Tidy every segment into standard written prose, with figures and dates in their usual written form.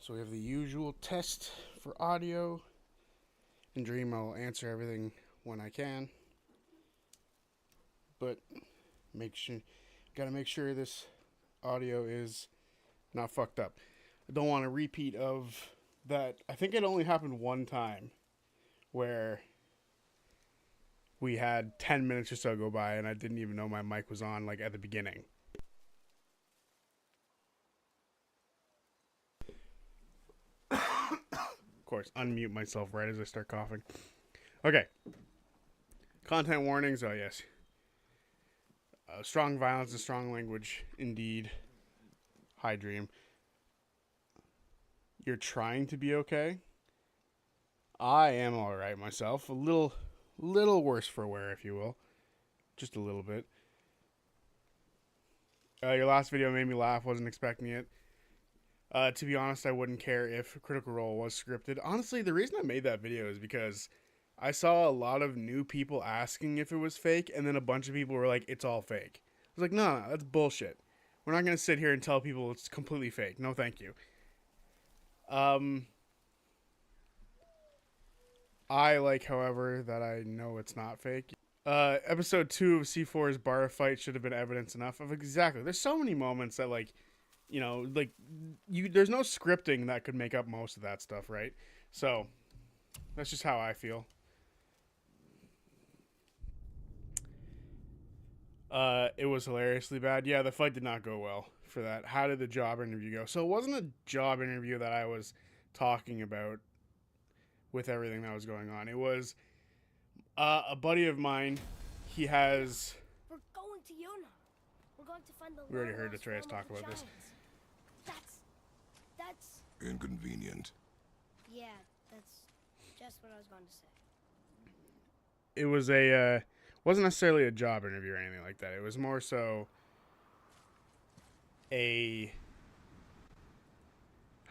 So we have the usual test for audio. In Dream, I'll answer everything when I can. But gotta make sure this audio is not fucked up. I don't want a repeat of that. I think it only happened one time where we had 10 minutes or so go by and I didn't even know my mic was on, like, at the beginning. Of course, unmute myself right as I start coughing. Okay. Content warnings. Oh, yes. Strong violence and strong language, indeed. Hi, Dream. You're trying to be okay? I am alright myself. A little worse for wear, if you will. Just a little bit. Your last video made me laugh. Wasn't expecting it. To be honest, I wouldn't care if Critical Role was scripted. Honestly, the reason I made that video is because I saw a lot of new people asking if it was fake, and then a bunch of people were like, it's all fake. I was like, no, that's bullshit. We're not going to sit here and tell people it's completely fake. No, thank you. I like, however, that I know it's not fake. Episode 2 of C4's bar fight should have been evidence enough of exactly. There's so many moments that, like, you know, like, there's no scripting that could make up most of that stuff, right? So, that's just how I feel. It was hilariously bad. Yeah, the fight did not go well for that. How did the job interview go? So it wasn't a job interview that I was talking about with everything that was going on. It was a buddy of mine. He has... We're going to Yuna. We're going to find the... We already heard Atreus talk about this. That's... Inconvenient. Yeah, that's just what I was going to say. It was wasn't necessarily a job interview or anything like that. It was more so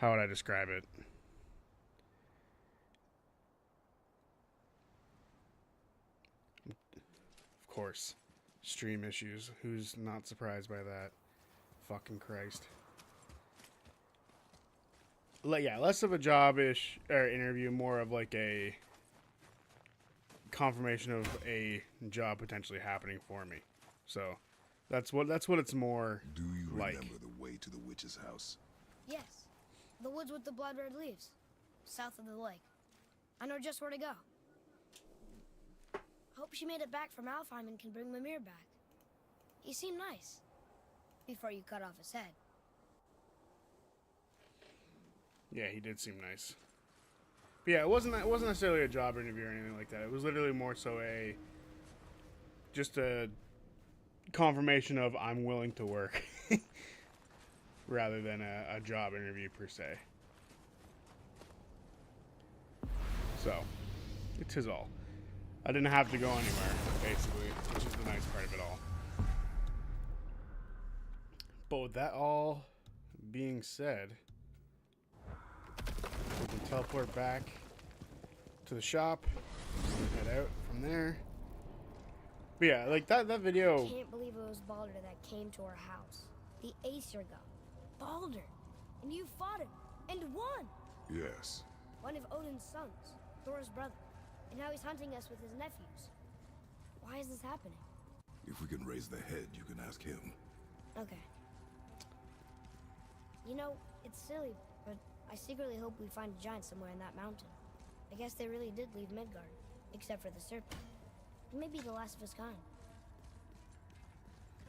how would I describe it? Of course, stream issues. Who's not surprised by that? Fucking Christ. Yeah, less of a job-ish or interview, more of like a confirmation of a job potentially happening for me. So that's what it's more. Do you like. remember the way to the witch's house? Yes. The woods with the blood red leaves. South of the lake. I know just where to go. Hope she made it back from Alfheim and can bring Mimir back. He seemed nice. Before you cut off his head. Yeah, he did seem nice. But yeah, it wasn't necessarily a job interview or anything like that. It was literally more so just a confirmation of I'm willing to work rather than a job interview per se. So, it's his all. I didn't have to go anywhere, basically, which is the nice part of it all. But with that all being said, we can teleport back to the shop and head out from there. But yeah, like that video. I can't believe it was Baldur that came to our house. The Aesir god. Baldur. And you fought him. And won. Yes. One of Odin's sons. Thor's brother. And now he's hunting us with his nephews. Why is this happening? If we can raise the head, you can ask him. Okay. You know, it's silly, but I secretly hope we find a giant somewhere in that mountain. I guess they really did leave Midgard, except for the serpent. He may be the last of his kind.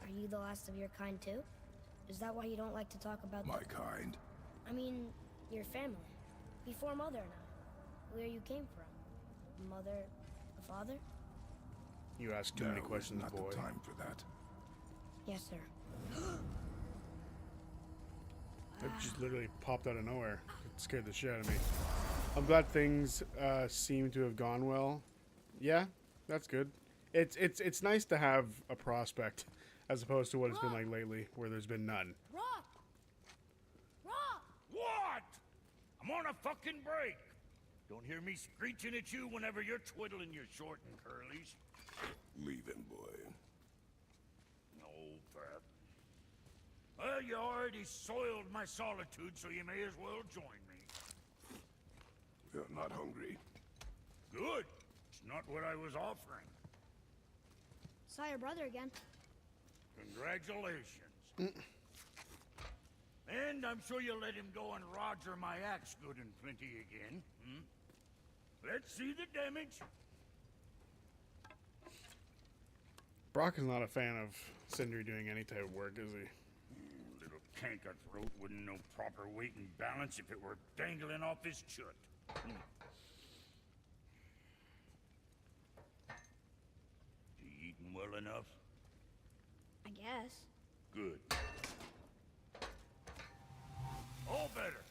Are you the last of your kind too? Is that why you don't like to talk about My kind? I mean, your family. Before Mother and I. Where you came from. Mother, a father? You ask too many questions, not boy. the time for that. Yes, sir. It just literally popped out of nowhere. It scared the shit out of me. I'm glad things seem to have gone well. Yeah, that's good. It's nice to have a prospect as opposed to what it's been like lately, where there's been none. Rock! Rock! What? I'm on a fucking break. Don't hear me screeching at you whenever you're twiddling your short and curlies. Leave him, boy. No, Pat. Well, you already soiled my solitude, so you may as well join me. You're not hungry. Good. It's not what I was offering. Saw your brother again. Congratulations. And I'm sure you'll let him go and roger my axe good and plenty again. Let's see the damage. Brock is not a fan of Sindri doing any type of work, is he? Little canker throat wouldn't know proper weight and balance if it were dangling off his chut. You eating well enough? I guess. Good. All better.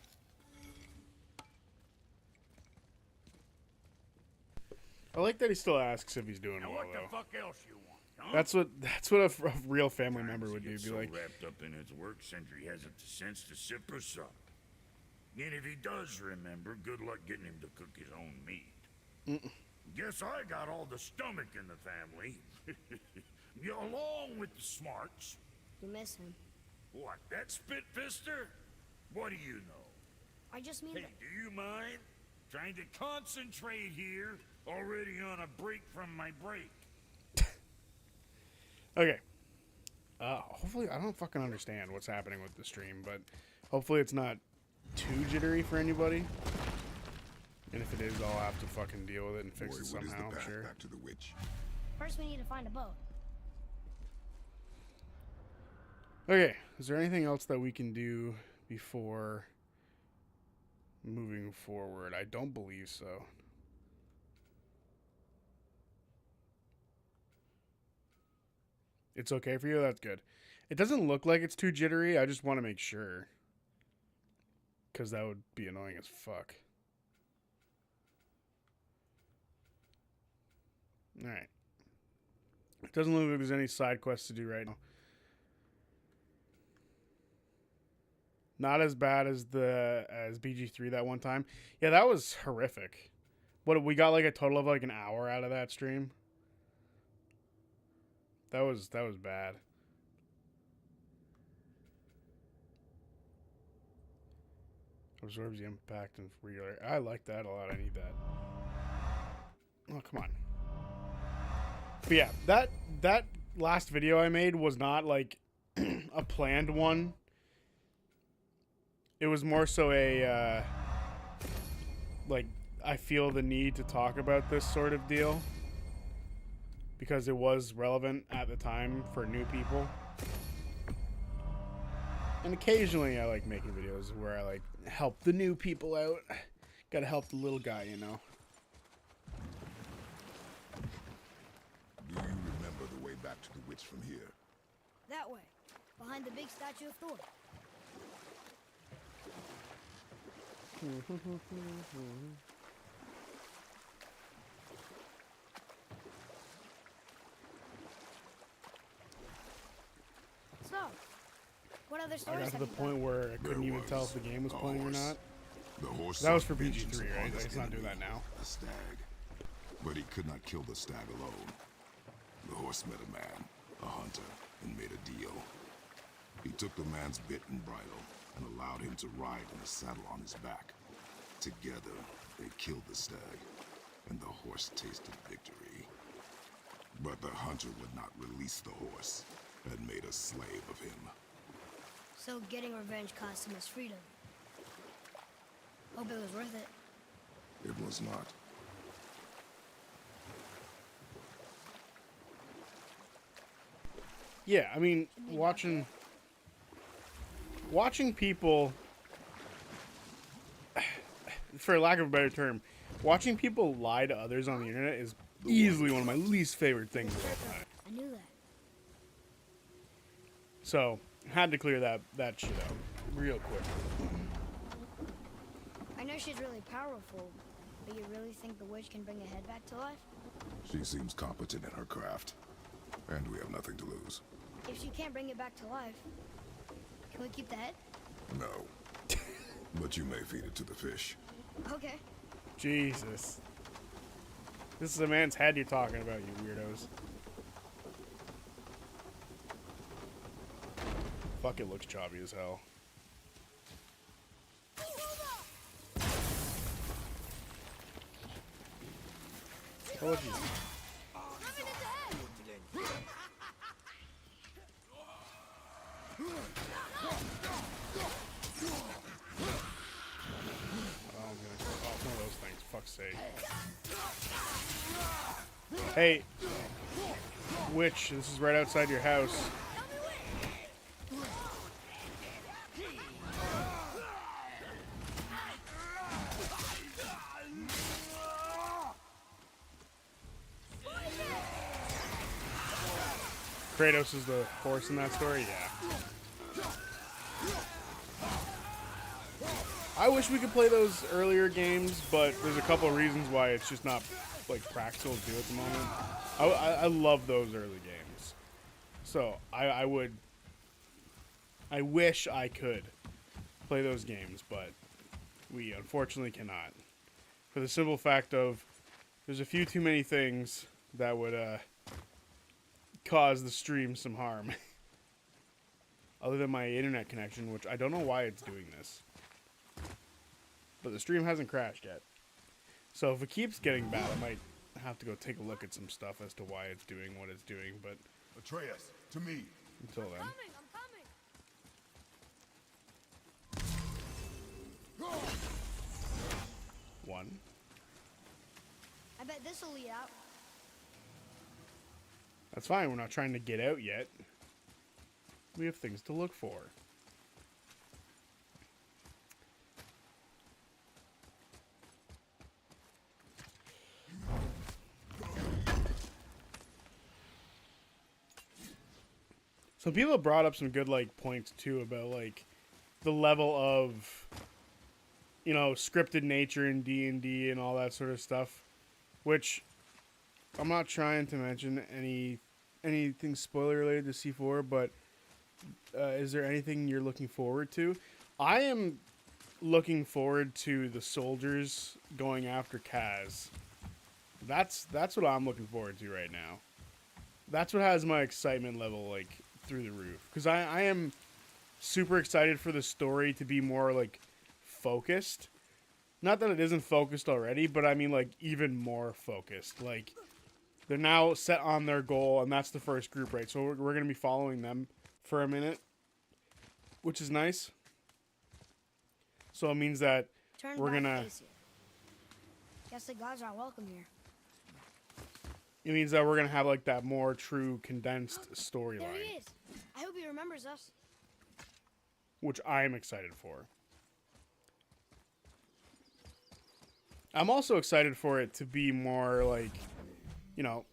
I like that he still asks if he's doing Now well, what the though. fuck else you want, huh? That's what a real family member would do. Gets Be so like, wrapped up in his work, Sentry hasn't the sense to sip or sup. And if he does remember, good luck getting him to cook his own meat. Guess I got all the stomach in the family. Along with the smarts. You miss him. What, that spit-fister? What do you know? I just mean Hey, that. do you mind? Trying to concentrate here. Already on a break from my break. okay. Hopefully, I don't fucking understand what's happening with the stream, but hopefully it's not too jittery for anybody. And if it is, I'll have to fucking deal with it and fix Boy, it what is the somehow, I'm path sure. back to the witch? First, we need to find a boat. Okay, is there anything else that we can do before moving forward? I don't believe so. It's okay for you? That's good. It doesn't look like it's too jittery. I just want to make sure. Because that would be annoying as fuck. Alright. It doesn't look like there's any side quests to do right now. Not as bad as BG3 that one time. Yeah, that was horrific. What, we got like a total of like an hour out of that stream. That was bad. Absorbs the impact and regular. I like that a lot. I need that. Oh, come on. But yeah, that last video I made was not like a planned one. It was more so a like I feel the need to talk about this sort of deal because it was relevant at the time for new people. And occasionally I like making videos where I like help the new people out. Gotta help the little guy, you know. Do you remember the way back to the witch from here? That way. Behind the big statue of Thor. So, what other I stories got to have the you point where I couldn't There even tell was if the game was a playing or horse. not. The horse That was sought for vengeance BG3, upon right? his It's not doing enemy, that now. a stag. But he could not kill the stag alone. The horse met a man, a hunter, and made a deal. He took the man's bit and bridle and allowed him to ride in a saddle on his back. Together, they killed the stag, and the horse tasted victory. But the hunter would not release the horse and made a slave of him. So getting revenge cost him his freedom. Hope it was worth it. It was not. Yeah, I mean, watching people, for lack of a better term, watching people lie to others on the internet is easily one of my least favorite things of all time. I knew that. So, had to clear that shit out real quick. I know she's really powerful, but you really think the witch can bring a head back to life? She seems competent in her craft, and we have nothing to lose. If she can't bring it back to life, can we keep the head? No. But you may feed it to the fish. Okay. Jesus. This is a man's head you're talking about, you weirdos. Fuck, it looks choppy as hell. told you. Oh, I'm gonna go off one of those things. Fuck's sake. Hey, witch, this is right outside your house. Kratos is the horse in that story? Yeah. I wish we could play those earlier games, but there's a couple of reasons why it's just not like practical to do at the moment. I love those early games. So I wish I could play those games, but we unfortunately cannot. For the simple fact of there's a few too many things that would cause the stream some harm. Other than my internet connection, which I don't know why it's doing this. But the stream hasn't crashed yet. So if it keeps getting bad, I might have to go take a look at some stuff as to why it's doing what it's doing, but Atreus, to me. Until then. I'm coming. One. I bet this'll lead out. That's fine, we're not trying to get out yet. We have things to look for. Some people have brought up some good like points too about like the level of, you know, scripted nature in D&D and all that sort of stuff, which I'm not trying to mention anything spoiler related to C4, but is there anything you're looking forward to? I am looking forward to the soldiers going after Kaz. That's what I'm looking forward to right now. That's what has my excitement level like through the roof, because I am super excited for the story to be more like focused. Not that it isn't focused already, but I mean like even more focused. Like they're now set on their goal, and that's the first group, right? So we're going to be following them for a minute, which is nice. So it means that Turn we're back going to... face you. Guess the gods aren't welcome here. It means that we're going to have like that more true condensed storyline. There he is. I hope he remembers us. Which I am excited for. I'm also excited for it to be more like, you know,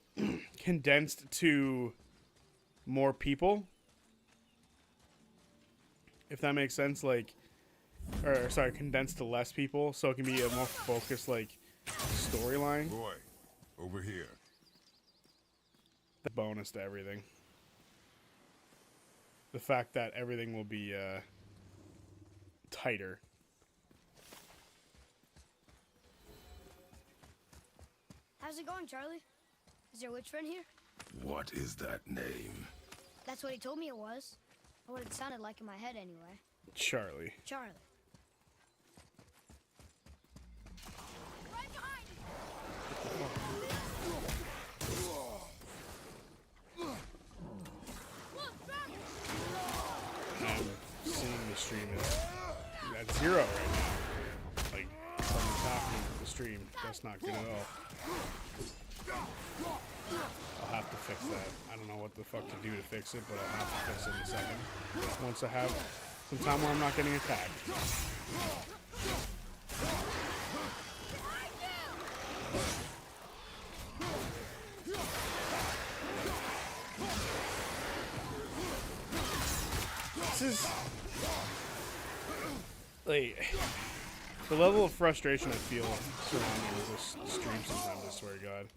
condensed to more people. If that makes sense, like, or sorry, condensed to less people, so it can be a more focused, like, storyline. Boy, over here. The bonus to everything. The fact that everything will be tighter. How's it going, Charlie? Is your witch friend here? What is that name? That's what he told me it was. Or what it sounded like in my head, anyway. Charlie. Charlie. Right behind I'm seeing the stream is at 0 right now. Like, something's happening with the stream. That's not good at all. I'll have to fix that. I don't know what the fuck to do to fix it, but I'll have to fix it in a second. Once I have some time where I'm not getting attacked. This is... like... the level of frustration I feel surrounding this stream sometimes, I swear to God.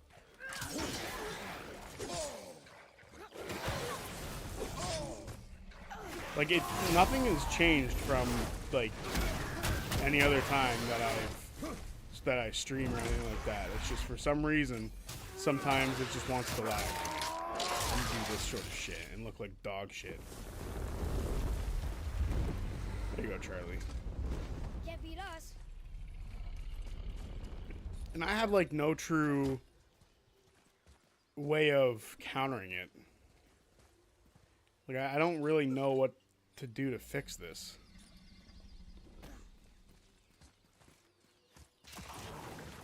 Like, nothing has changed from, like, any other time that I stream or anything like that. It's just, for some reason, sometimes it just wants to lag and do this sort of shit and look like dog shit. There you go, Charlie. Can't beat us. And I have, like, no true way of countering it. Like, I don't really know what to do to fix this.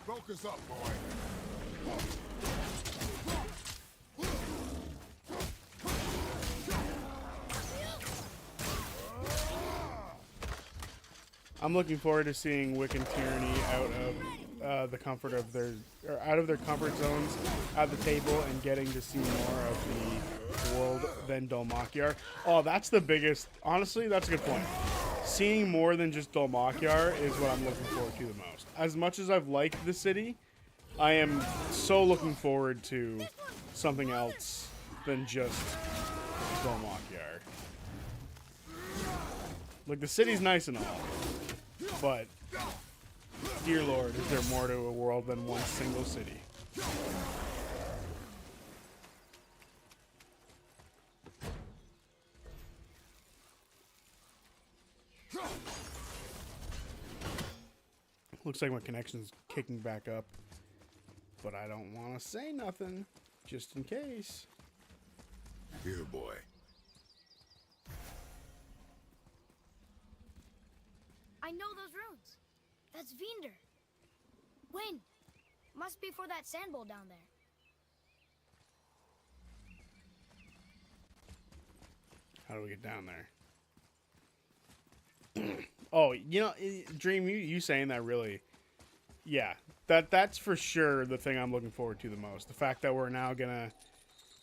Focus up, boy. I'm looking forward to seeing Wick and Tyranny out of the comfort of their, or out of their comfort zones at the table and getting to see more of the world than Dulmachiar. Oh, that's the biggest. Honestly, that's a good point. Seeing more than just Dulmachiar is what I'm looking forward to the most. As much as I've liked the city, I am so looking forward to something else than just Dulmachiar. Like, the city's nice and all, but dear Lord, is there more to a world than one single city? Looks like my connection's kicking back up, but I don't want to say nothing, just in case. Here, boy. I know those runes. That's Vinder. When? Must be for that sand bowl down there. How do we get down there? Oh, you know, Dream, you saying that really, yeah, that's for sure the thing I'm looking forward to the most. The fact that we're now gonna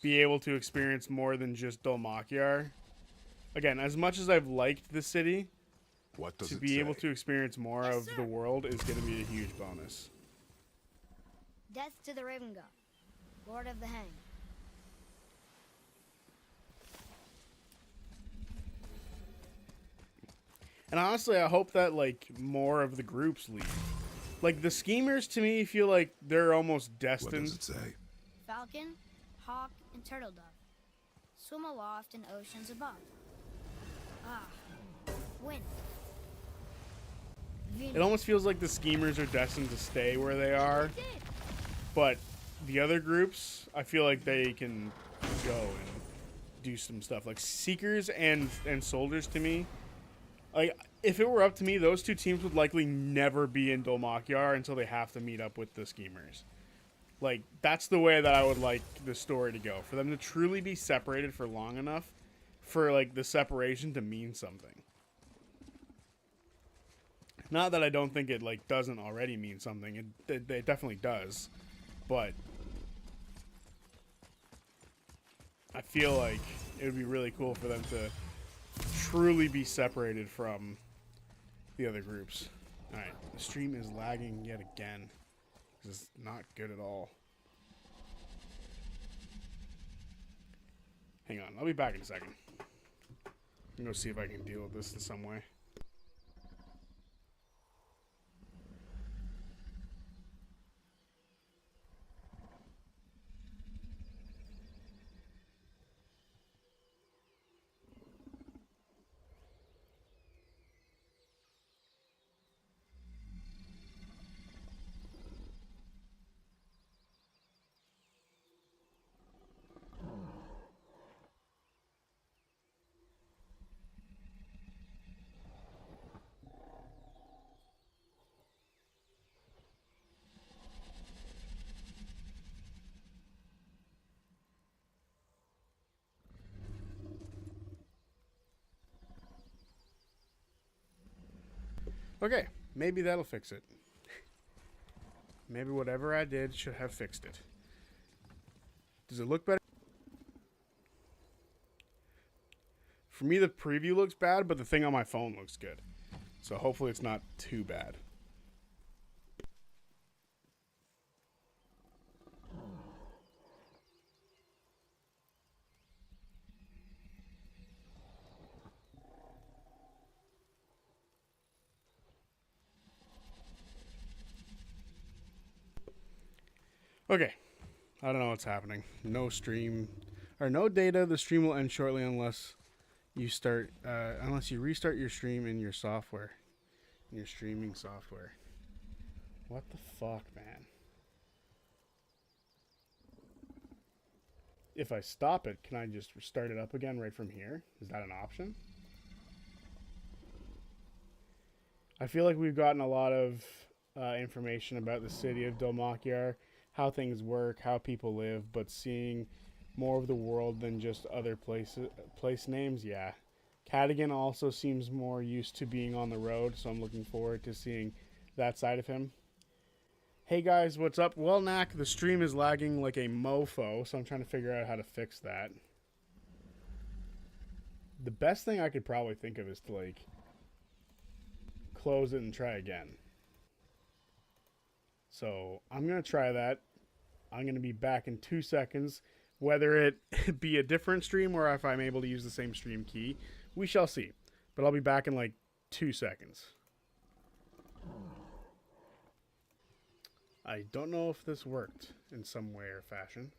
be able to experience more than just Dulmachiar. Again, as much as I've liked the city, What does to it be say? able to experience more Yes, of sir. the world is gonna be a huge bonus. Death to the Raven God, Lord of the Hang. And honestly, I hope that, like, more of the groups leave. Like, the schemers, to me, feel like they're almost What destined. does it say? Falcon, hawk, and turtle dove. Swim aloft in oceans above. Ah, wind. It almost feels like the schemers are destined to stay where they are. But the other groups, I feel like they can go and do some stuff. Like, Seekers and Soldiers, to me, like, if it were up to me, those two teams would likely never be in Dulmachiar until they have to meet up with the schemers. Like, that's the way that I would like the story to go. For them to truly be separated for long enough for, like, the separation to mean something. Not that I don't think it, like, doesn't already mean something. It definitely does. But I feel like it would be really cool for them to truly be separated from the other groups. Alright, the stream is lagging yet again. This is not good at all. Hang on, I'll be back in a second. I'm gonna go see if I can deal with this in some way. Okay, maybe that'll fix it. Maybe whatever I did should have fixed it. Does it look better? For me, the preview looks bad, but the thing on my phone looks good. So hopefully it's not too bad. Okay, I don't know what's happening. No stream, or no data. The stream will end shortly unless you restart your stream in your software, in your streaming software. What the fuck, man? if I stop it, can I just start it up again right from here? Is that an option? I feel like we've gotten a lot of information about the city of Dolmakyar, how things work, how people live, but seeing more of the world than just other place names, yeah. Cadigan also seems more used to being on the road, so I'm looking forward to seeing that side of him. Hey guys, what's up? Well, Knack, the stream is lagging like a mofo, so I'm trying to figure out how to fix that. The best thing I could probably think of is to, like, close it and try again. So I'm going to try that. I'm going to be back in 2 seconds. Whether it be a different stream or if I'm able to use the same stream key, we shall see. But I'll be back in like 2 seconds. I don't know if this worked in some way or fashion.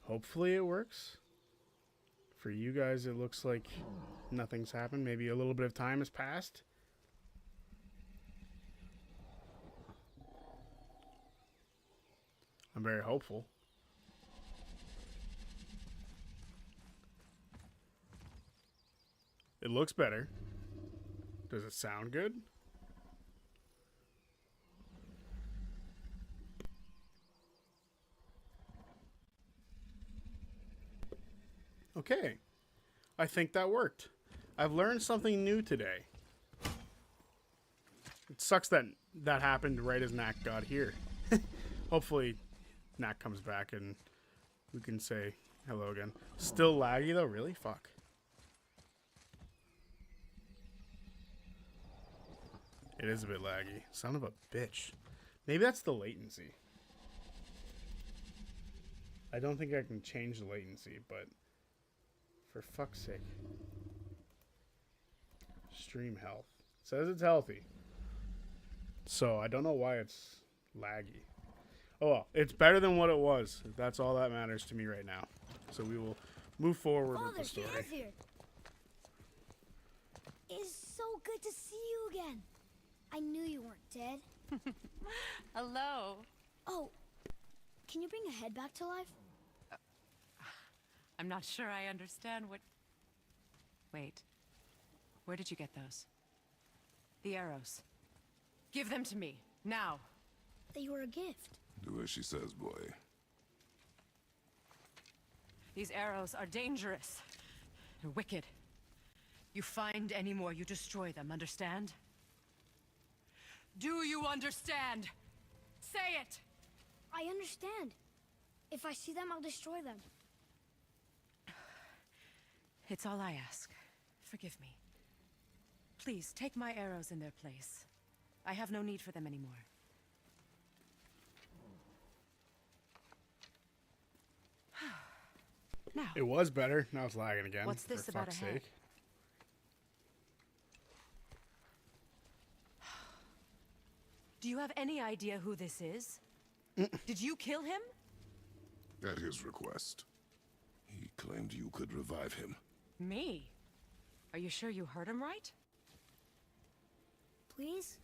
Hopefully it works. For you guys, it looks like nothing's happened. Maybe a little bit of time has passed. I'm very hopeful. It looks better. Does it sound good? Okay. I think that worked. I've learned something new today. It sucks that that happened right as Knack got here. Hopefully, Knack comes back and we can say hello again. Still laggy though? Really? Fuck. It is a bit laggy. Son of a bitch. Maybe that's the latency. I don't think I can change the latency, but for fuck's sake. Stream health. It says it's healthy. So I don't know why it's laggy. Oh well, it's better than what it was. That's all that matters to me right now. So we will move forward with the story. Father, here. It's so good to see you again. I knew you weren't dead. Hello. Oh, can you bring a head back to life? I'm not sure I understand what... Wait. Where did you get those? The arrows. Give them to me, now. They were a gift. Do as she says, boy. These arrows are dangerous. They're wicked. You find any more, you destroy them, understand? Do you understand? Say it! I understand. If I see them, I'll destroy them. It's all I ask. Forgive me. Please, take my arrows in their place. I have no need for them anymore. Now, It was better. Now it's lagging again. what's this for about a fuck's head? sake. Do you have any idea who this is? Did you kill him? At his request. He claimed you could revive him. Me? Are you sure you heard him right? Please?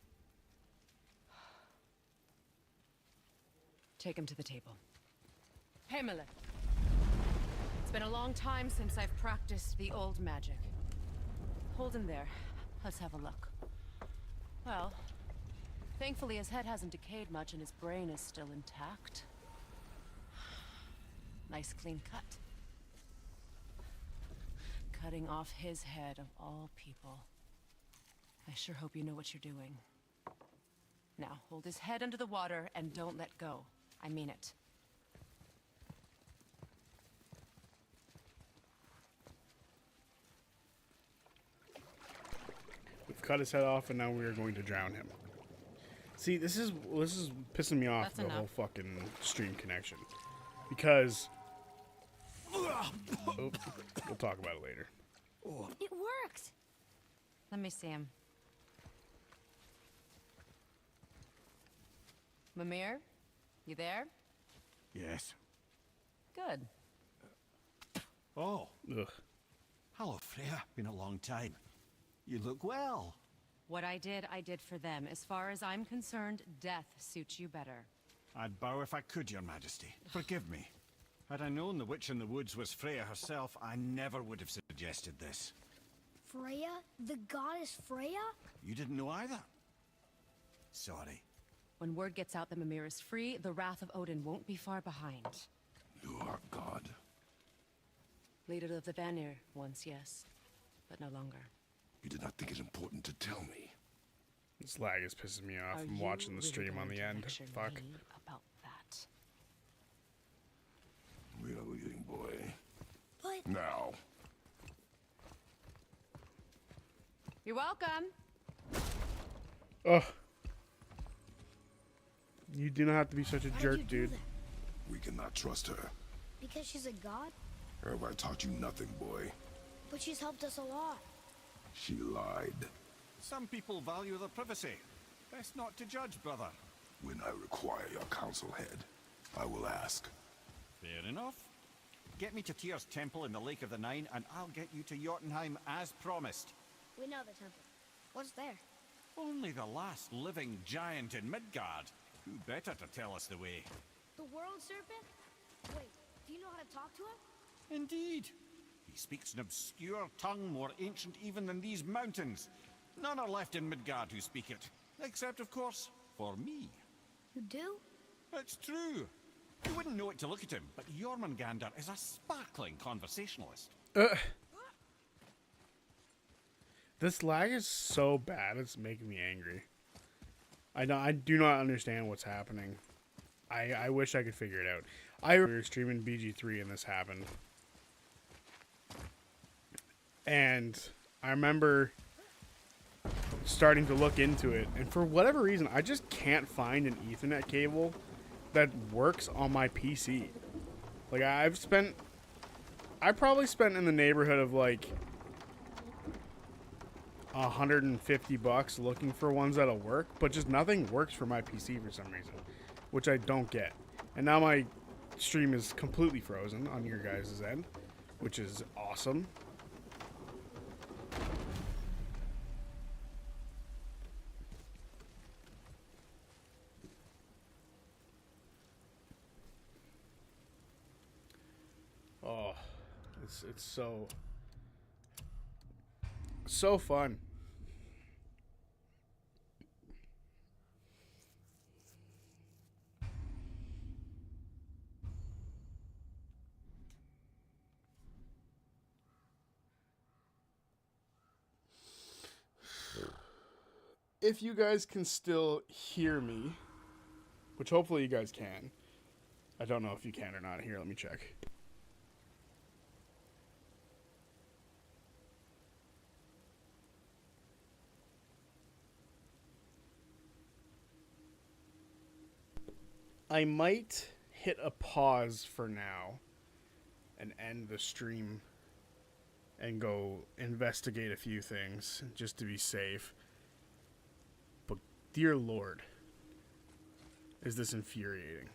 Take him to the table. Hamlet. It's been a long time since I've practiced the old magic. Hold him there. Let's have a look. Well, thankfully his head hasn't decayed much and his brain is still intact. Nice clean cut. Cutting off his head of all people. I sure hope you know what you're doing. Now, hold his head under the water and don't let go. I mean it. We've cut his head off and now we are going to drown him. See, this is pissing me off, That's the enough. whole fucking stream connection. Because oh, we'll talk about it later. It worked! Let me see him. Mimir? You there? Yes. Good. Oh, Ugh. hello, Freya. Been a long time. You look well. What I did for them. As far as I'm concerned, death suits you better. I'd bow if I could, Your Majesty. Forgive me. Had I known the witch in the woods was Freya herself, I never would have suggested this. Freya? The goddess Freya? You didn't know either? Sorry. When word gets out that Mimir is free, the wrath of Odin won't be far behind. You are God. Leader of the Vanir, once yes, but no longer. You did not think it important to tell me. This lag is pissing me off. Are I'm you watching the really stream on going the to end. lecture Fuck. me about that? We are leaving, boy. But Now. You're welcome. Ugh. You do not have to be such a why did jerk, you do dude. that? We cannot trust her. Because she's a god? Have I taught you nothing, boy? But she's helped us a lot. She lied. Some people value their privacy. Best not to judge, brother. When I require your council head, I will ask. Fair enough. Get me to Tyr's temple in the Lake of the Nine, and I'll get you to Jotunheim as promised. We know the temple. What's there? Only the last living giant in Midgard. Who better to tell us the way? The world serpent? Wait, do you know how to talk to him? Indeed. He speaks an obscure tongue more ancient even than these mountains. None are left in Midgard who speak it. Except, of course, for me. You do? It's true. You wouldn't know it to look at him, but Jormungandr is a sparkling conversationalist. This lag is so bad, it's making me angry. I do not understand what's happening. I wish I could figure it out. I was streaming BG3 and this happened. And I remember starting to look into it, and for whatever reason, I just can't find an Ethernet cable that works on my PC. Like, I probably spent in the neighborhood of like $150 looking for ones that'll work, but just nothing works for my PC for some reason, which I don't get. And now my stream is completely frozen on your guys' end, which is awesome. Oh, it's so fun. If you guys can still hear me, which hopefully you guys can. I don't know if you can or not. Here, let me check. I might hit a pause for now and end the stream and go investigate a few things just to be safe. But dear Lord, is this infuriating.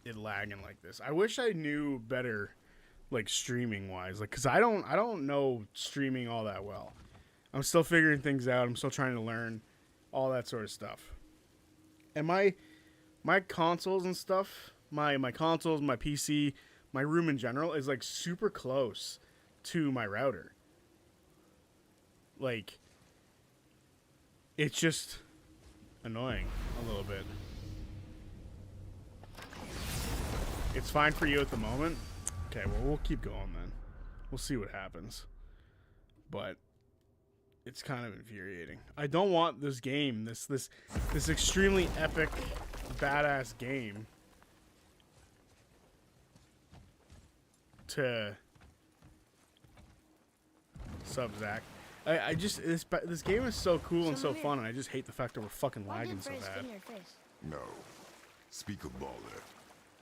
It lagging like this. I wish I knew better, like streaming wise, like, cause I don't know streaming all that well. I'm still figuring things out. I'm still trying to learn all that sort of stuff. And my consoles and stuff, my consoles, my PC, my room in general is like super close to my router. Like, it's just annoying a little bit. It's fine for you at the moment? Okay, well, we'll keep going then. We'll see what happens. But it's kind of infuriating. I don't want this game, this extremely epic, badass game, to sub Zach. I just this game is so cool and so fun, and I just hate the fact that we're fucking Why lagging did so Freya bad. skin your face? No. Speak of Balder.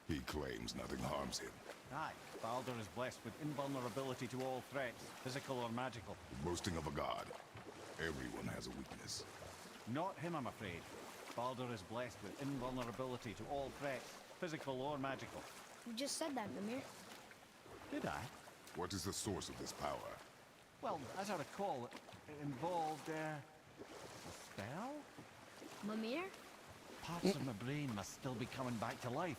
He claims nothing harms him. Aye, Baldur is blessed with invulnerability to all threats, physical or magical. Boasting of a god. Everyone has a weakness. Not him, I'm afraid. Baldur is blessed with invulnerability to all threats, physical or magical. You just said that, Mimir. Did I? What is the source of this power? Well, as I recall, it involved, a spell? Mimir? Parts of my brain must still be coming back to life.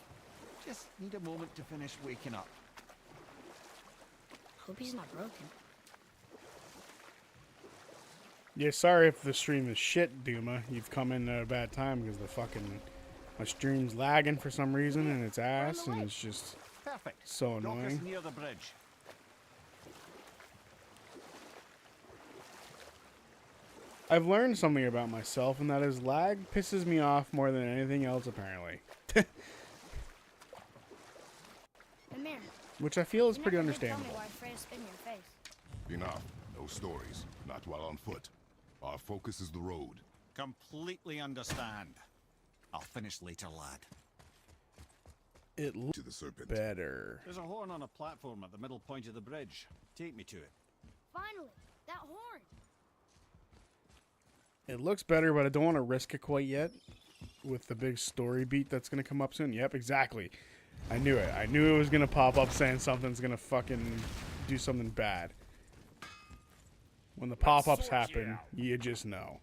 Just need a moment to finish waking up. Hope he's not broken. Yeah, sorry if the stream is shit, Duma. You've come in at a bad time because my stream's lagging for some reason and it's ass and it's just Perfect. so Dock us annoying. near the bridge. I've learned something about myself, and that is lag pisses me off more than anything else, apparently. Mimir, Which I feel is you pretty never did tell understandable. me why Freya spit in your face. Enough. No stories. Not while on foot. Our focus is the road. Completely understand. I'll finish later, lad. It looks To the serpent. better. There's a horn on a platform at the middle point of the bridge. Take me to it. Finally, that horn. It looks better, but I don't want to risk it quite yet with the big story beat that's going to come up soon. Yep, exactly. I knew it. I knew it was going to pop up saying something's going to fucking do something bad. When the pop-ups happen, you just know.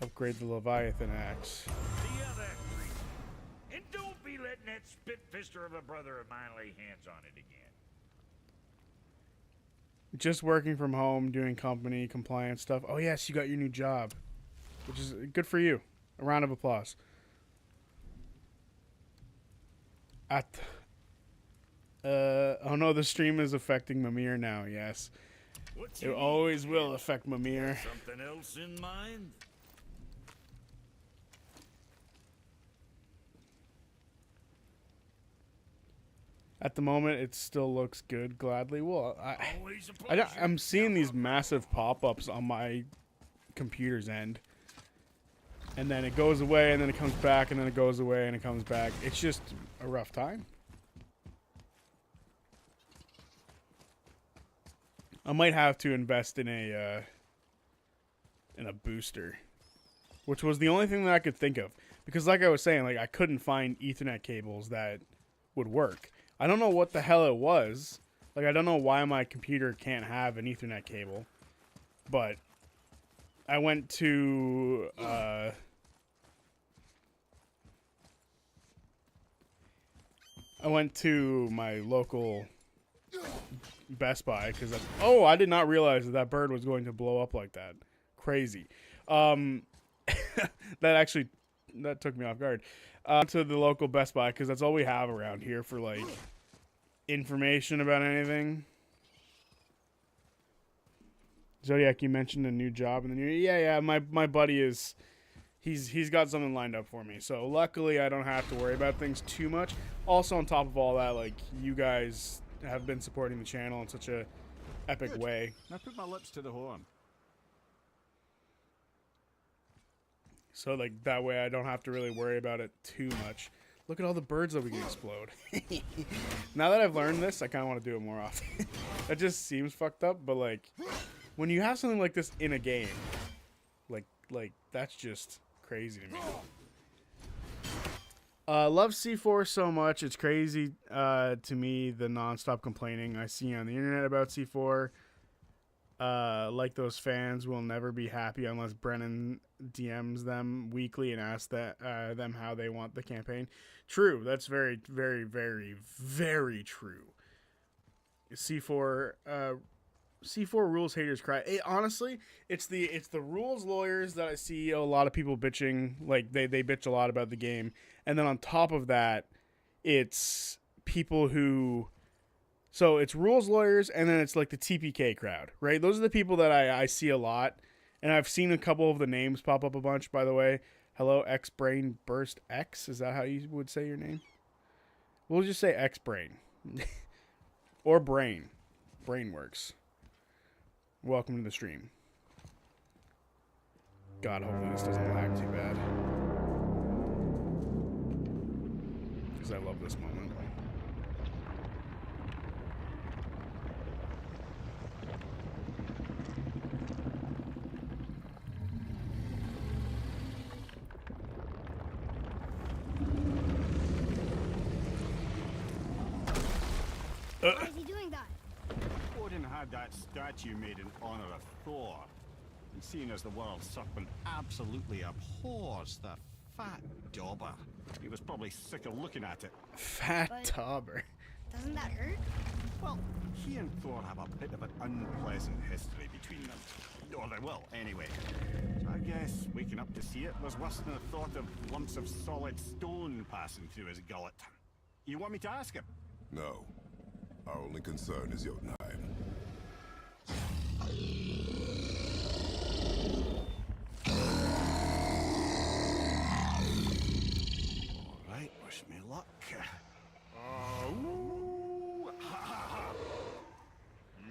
Upgrade the Leviathan axe. The other three. And don't be letting that spit-fister of a brother of mine lay hands on it again. Just working from home, doing company compliance stuff. Oh yes, you got your new job, which is good for you. A round of applause. Oh no, the stream is affecting Mimir now. Yes, What's it your always need, will kid? affect Mimir. Something else in mind? At the moment, it still looks good. Gladly, well, Always a pleasure. I'm seeing these massive pop-ups on my computer's end, and then it goes away, and then it comes back, and then it goes away, and it comes back. It's just a rough time. I might have to invest in a booster, which was the only thing that I could think of, because like I was saying, like I couldn't find Ethernet cables that would work. I don't know what the hell it was. Like, I don't know why my computer can't have an Ethernet cable. But I went to my local Best Buy because oh, I did not realize that bird was going to blow up like that. Crazy. That took me off guard. To the local Best Buy because that's all we have around here for like information about anything. Zodiac, you mentioned a new job in the new year. Yeah, my buddy is he's got something lined up for me. So luckily I don't have to worry about things too much. Also on top of all that, like you guys have been supporting the channel in such a epic way. Now put my lips to the horn. So, like, that way I don't have to really worry about it too much. Look at all the birds that we can explode. Now that I've learned this, I kind of want to do it more often. That just seems fucked up, but, like, when you have something like this in a game, like that's just crazy to me. Love C4 so much. It's crazy to me, the nonstop complaining I see on the internet about C4. Like those fans will never be happy unless Brennan DMs them weekly and asks them how they want the campaign. True, that's very, very, very, very true. C4 rules haters cry. Honestly, it's the rules lawyers that I see a lot of people bitching. Like they bitch a lot about the game, and then on top of that, it's people who. So it's rules lawyers, and then it's like the TPK crowd, right? Those are the people that I see a lot, and I've seen a couple of the names pop up a bunch, by the way. Hello, X-Brain Burst X. Is that how you would say your name? We'll just say X-Brain. Or Brain. Brain works. Welcome to the stream. God, hopefully this doesn't lag too bad. Because I love this moment. Why is he doing that? What had that statue made in honor of Thor. And seeing as the world serpent absolutely abhors the fat dauber, he was probably sick of looking at it. Fat But- Tauber. Doesn't that hurt? Well, he and Thor have a bit of an unpleasant history between them. Or they will, anyway. So I guess waking up to see it was worse than the thought of lumps of solid stone passing through his gullet. You want me to ask him? No. Our only concern is Jotunheim. Alright, wish me luck. Oh, ha ha ha. You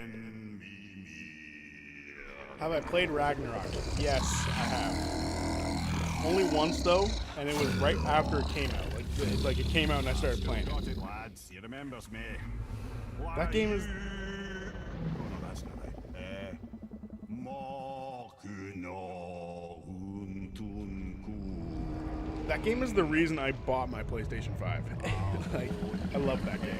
envy me. Have I played Ragnarok? Yes, I have. Only once though, and it was right after it came out. Like it came out and I started playing Got it. it, lads. He remembers me. That game is. Oh no, that's not right. Makuna Untunku. That game is the reason I bought my PlayStation 5. Like, I love that game.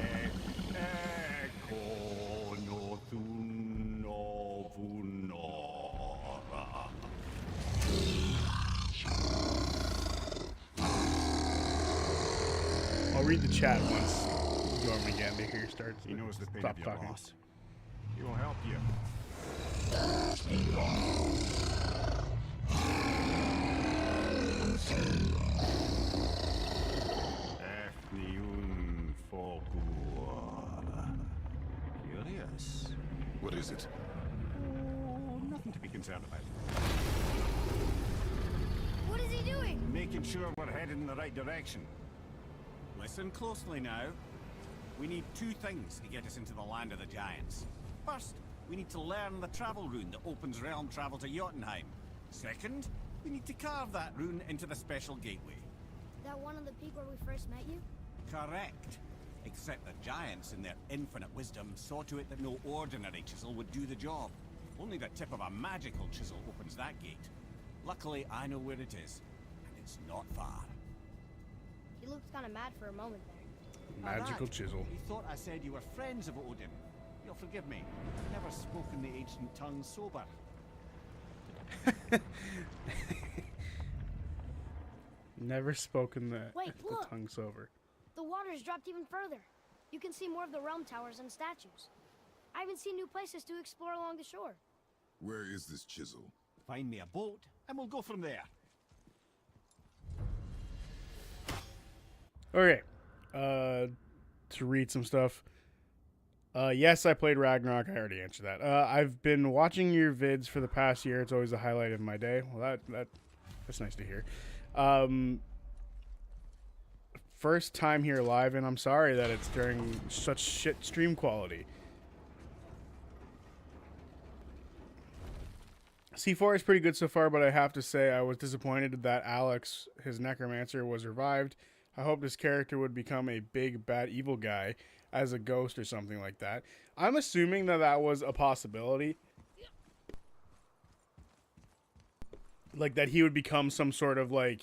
Echo no tuno vunora. I'll read the chat once Gorman Gambia here starts. He knows the pain Stop of your talking. loss. He will help you. Efniun Fogur. Curious. What is it? Oh, nothing to be concerned about. What is he doing? Making sure we're headed in the right direction. Listen closely now. We need two things to get us into the land of the giants. First, we need to learn the travel rune that opens realm travel to Jotunheim. Second, we need to carve that rune into the special gateway. That one on the peak where we first met you? Correct. Except the giants, in their infinite wisdom, saw to it that no ordinary chisel would do the job. Only the tip of a magical chisel opens that gate. Luckily, I know where it is, and it's not far. He looked kind of mad for a moment there. Magical not? chisel. You thought I said you were friends of Odin. You'll forgive me. I've never spoken the ancient tongue sober. Never spoken the Wait, look. tongue sober. The water's dropped even further. You can see more of the realm towers and statues. I even see new places to explore along the shore. Where is this chisel? Find me a boat, and we'll go from there. Okay. To read some stuff. Yes, I played Ragnarok. I already answered that. I've been watching your vids for the past year. It's always a highlight of my day. Well, that's nice to hear. First time here live, and I'm sorry that it's during such shit stream quality. C4 is pretty good so far, but I have to say I was disappointed that Alex, his necromancer, was revived. I hoped his character would become a big, bad, evil guy as a ghost or something like that. I'm assuming that that was a possibility. Like, that he would become some sort of, like,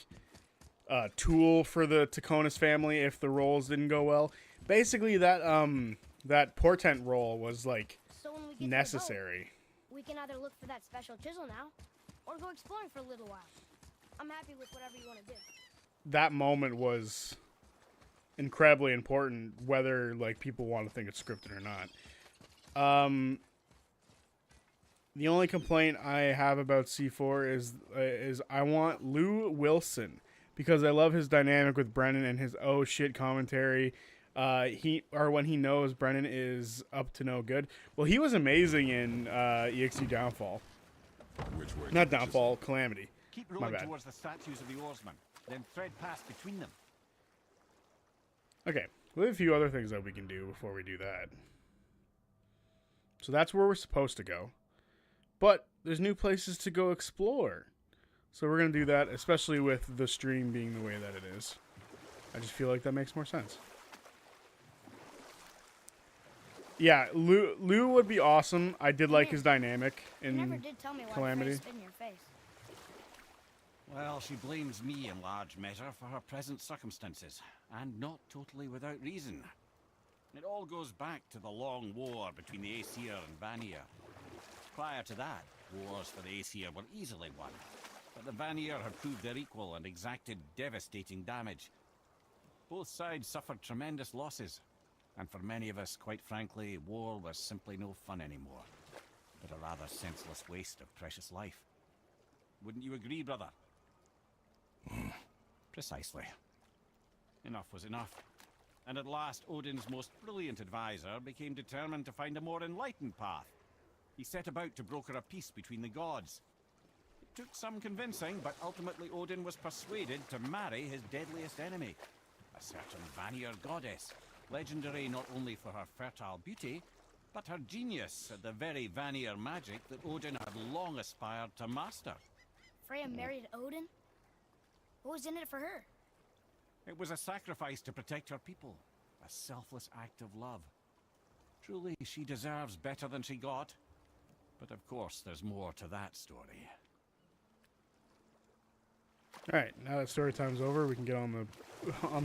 tool for the Taconis family if the roles didn't go well. Basically, that portent role was, like, So when we get to the necessary. boat, we can either look for that special chisel now, or go exploring for a little while. I'm happy with whatever you want to do. That moment was incredibly important, whether like people want to think it's scripted or not. The only complaint I have about C4 is I want Lou Wilson, because I love his dynamic with Brennan and his oh shit commentary. When he knows Brennan is up to no good. Well, he was amazing in EXE Downfall. Which way? Not Downfall, Calamity. Keep My rowing bad. towards the statues of the oarsmen, then thread past between them. Okay, we have a few other things that we can do before we do that. So that's where we're supposed to go. But there's new places to go explore. So we're going to do that, especially with the stream being the way that it is. I just feel like that makes more sense. Yeah, Lou would be awesome. I did like his dynamic You never in did tell me why Calamity. Frey spit in your face. Well, she blames me in large measure for her present circumstances, and not totally without reason. It all goes back to the long war between the Aesir and Vanir. Prior to that, wars for the Aesir were easily won, but the Vanir had proved their equal and exacted devastating damage. Both sides suffered tremendous losses, and for many of us, quite frankly, war was simply no fun anymore, but a rather senseless waste of precious life. Wouldn't you agree, brother? Precisely. Enough was enough. And at last, Odin's most brilliant advisor became determined to find a more enlightened path. He set about to broker a peace between the gods. It took some convincing, but ultimately Odin was persuaded to marry his deadliest enemy, a certain Vanir goddess, legendary not only for her fertile beauty, but her genius at the very Vanir magic that Odin had long aspired to master. Freya married Odin? What was in it for her? It was a sacrifice to protect her people, a selfless act of love. Truly, she deserves better than she got. But of course, there's more to that story. All right, now that story time's over, we can get on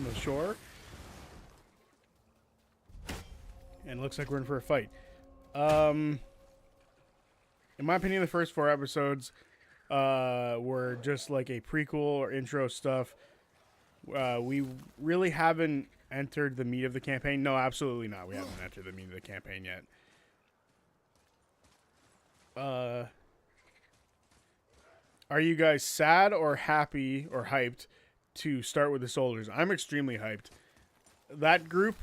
the shore. And it looks like we're in for a fight. In my opinion, the first 4 episodes were just like a prequel or intro stuff. We really haven't entered the meat of the campaign. No, absolutely not. We haven't entered the meat of the campaign yet. Are you guys sad or happy or hyped to start with the soldiers? I'm extremely hyped. That group,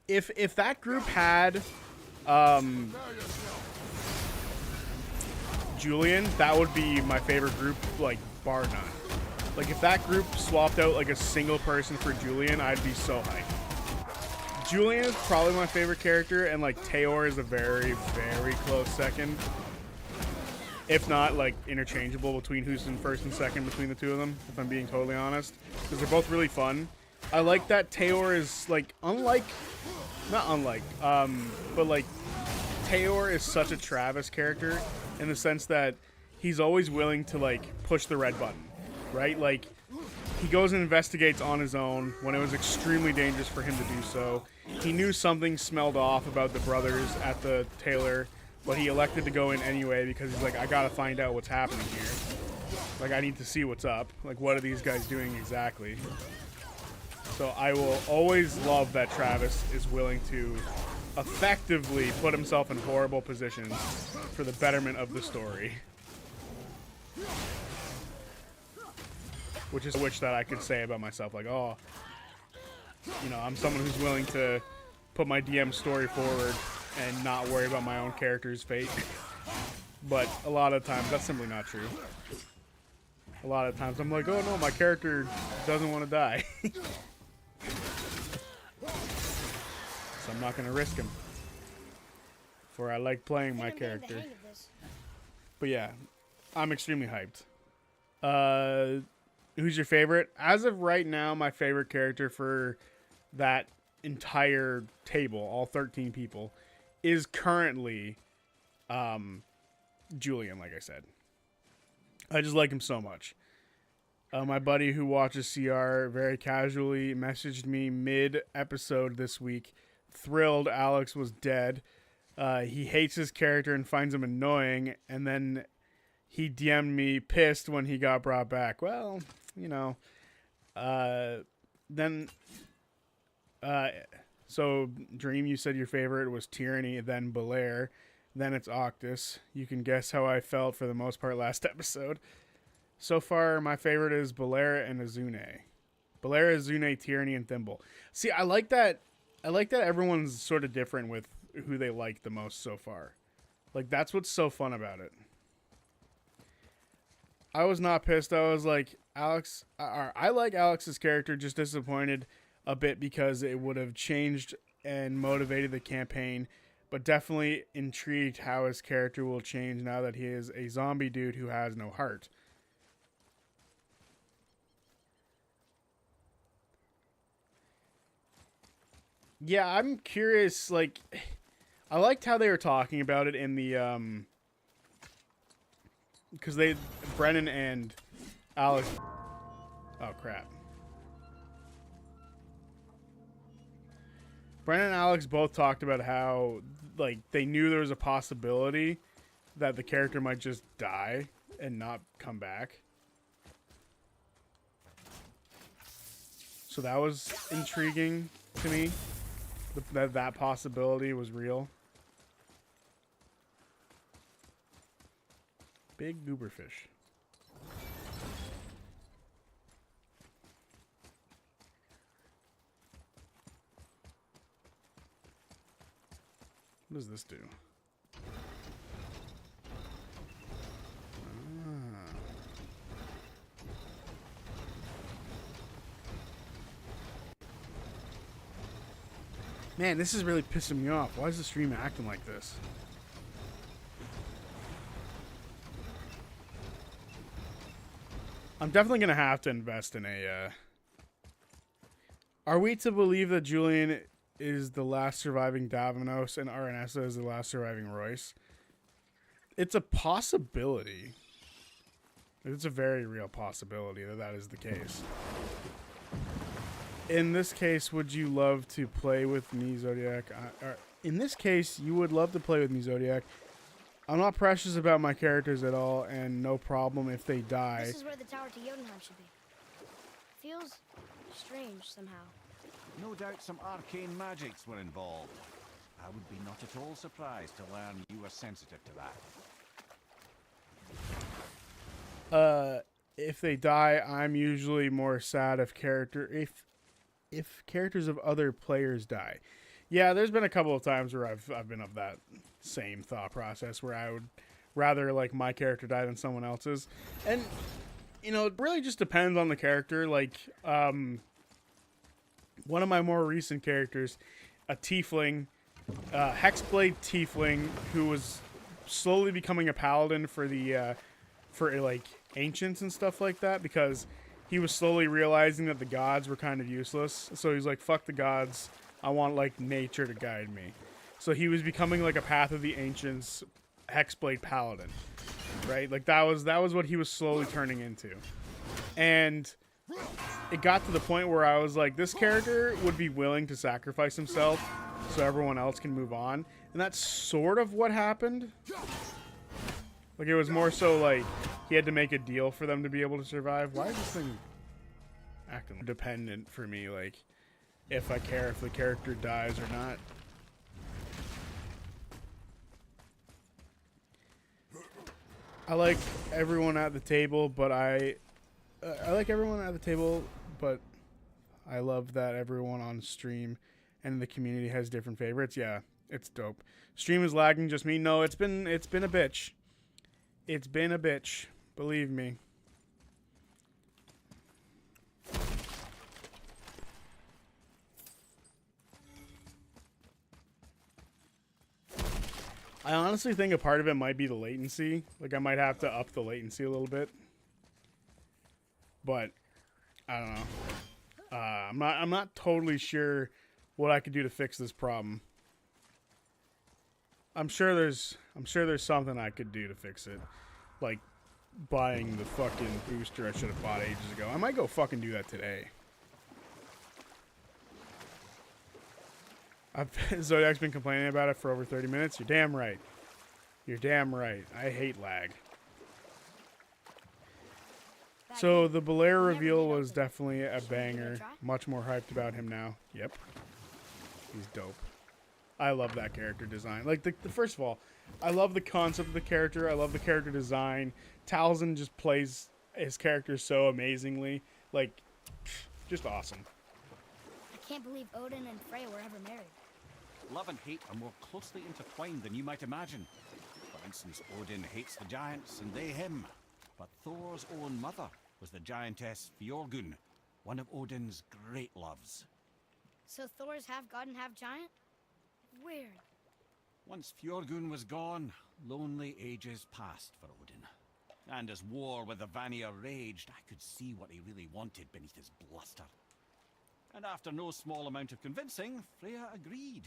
if that group had Julian, that would be my favorite group, like bar none. Like if that group swapped out like a single person for Julian, I'd be so hyped. Julian is probably my favorite character, and like Taor is a very, very close second. If not, like, interchangeable between who's in first and second between the two of them, if I'm being totally honest. Because they're both really fun. I like that Taor is, like, but, like, Taor is such a Travis character in the sense that he's always willing to, like, push the red button, right? Like, he goes and investigates on his own when it was extremely dangerous for him to do so. He knew something smelled off about the brothers at the tailor, but he elected to go in anyway because he's like, I gotta find out what's happening here. Like, I need to see what's up. Like, what are these guys doing exactly? So I will always love that Travis is willing to effectively put himself in horrible positions for the betterment of the story. Which is that I could say about myself. Like, oh, you know, I'm someone who's willing to put my DM story forward and not worry about my own character's fate. But a lot of times, that's simply not true. A lot of times, I'm like, oh no, my character doesn't want to die. So I'm not going to risk him. For I like playing my character. But yeah, I'm extremely hyped. Who's your favorite? As of right now, my favorite character for that entire table, all 13 people, is currently Julian, like I said. I just like him so much. My buddy who watches CR very casually messaged me mid-episode this week, thrilled Alex was dead. He hates his character and finds him annoying, and then he DM'd me pissed when he got brought back. Well, you know, so Dream, you said your favorite was Tyranny, then Belair, then it's Octus. You can guess how I felt for the most part last episode. So far, my favorite is Belair and Azune. Belair, Azune, Tyranny, and Thimble. See, I like that everyone's sort of different with who they like the most so far. Like, that's what's so fun about it. I was not pissed. I was like, Alex, I like Alex's character, just disappointed a bit because it would have changed and motivated the campaign, but definitely intrigued how his character will change now that he is a zombie dude who has no heart. Yeah, I'm curious, like, I liked how they were talking about it in the, because Brennan and Alex, oh crap. Brennan and Alex both talked about how, like, they knew there was a possibility that the character might just die and not come back. So that was intriguing to me. That possibility was real. Big gooberfish. What does this do? Man, this is really pissing me off. Why is the stream acting like this? I'm definitely going to have to invest in a... Are we to believe that Julian is the last surviving Davos and Aranessa is the last surviving Royce? It's a possibility. It's a very real possibility that that is the case. In this case, would you love to play with me, Zodiac? In this case, you would love to play with me, Zodiac. I'm not precious about my characters at all, and no problem if they die. This is where the tower to Jotunheim should be. Feels strange somehow. No doubt some arcane magics were involved. I would be not at all surprised to learn you were sensitive to that. If they die, I'm usually more sad if characters of other players die. Yeah, there's been a couple of times where I've been of that same thought process where I would rather like my character die than someone else's. And you know, it really just depends on the character. Like one of my more recent characters, a tiefling, hexblade tiefling who was slowly becoming a paladin for the for like ancients and stuff like that, because he was slowly realizing that the gods were kind of useless. So he's like, fuck the gods, I want like nature to guide me. So he was becoming like a Path of the Ancients hexblade paladin, right? Like that was what he was slowly turning into. And it got to the point where I was like, this character would be willing to sacrifice himself so everyone else can move on. And that's sort of what happened. Like, it was more so like he had to make a deal for them to be able to survive. Why is this thing acting dependent for me? Like, if I care if the character dies or not. I like everyone at the table, but I like everyone at the table, but I love that everyone on stream and the community has different favorites. Yeah, it's dope. Stream is lagging, just me. No, it's been a bitch. It's been a bitch, believe me. I honestly think a part of it might be the latency. Like, I might have to up the latency a little bit. But I don't know. I'm not totally sure what I could do to fix this problem. I'm sure there's something I could do to fix it. Like buying the fucking booster I should have bought ages ago. I might go fucking do that today. Zodiac's been complaining about it for over 30 minutes. You're damn right. You're damn right. I hate lag. So the Belair reveal was definitely a banger. Much more hyped about him now. Yep. He's dope. I love that character design. Like, the first of all, I love the concept of the character. I love the character design. Talzin just plays his character so amazingly. Like, just awesome. I can't believe Odin and Freya were ever married. Love and hate are more closely intertwined than you might imagine. For instance, Odin hates the giants and they him. But Thor's own mother was the giantess Fjorgun, one of Odin's great loves. So Thor's half god and half giant? Weird. Once Fjorgun was gone, lonely ages passed for Odin. And as war with the Vanir raged, I could see what he really wanted beneath his bluster. And after no small amount of convincing, Freya agreed.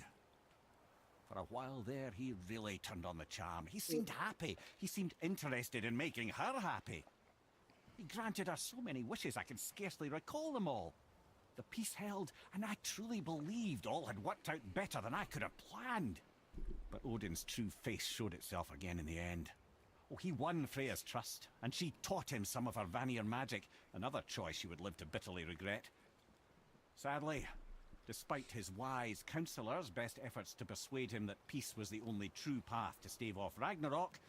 For a while there, he really turned on the charm. He seemed happy. He seemed interested in making her happy. He granted her so many wishes I can scarcely recall them all. The peace held, and I truly believed all had worked out better than I could have planned. But Odin's true face showed itself again in the end. Oh, he won Freya's trust, and she taught him some of her Vanir magic, another choice he would live to bitterly regret. Sadly, despite his wise counselors' best efforts to persuade him that peace was the only true path to stave off Ragnarok,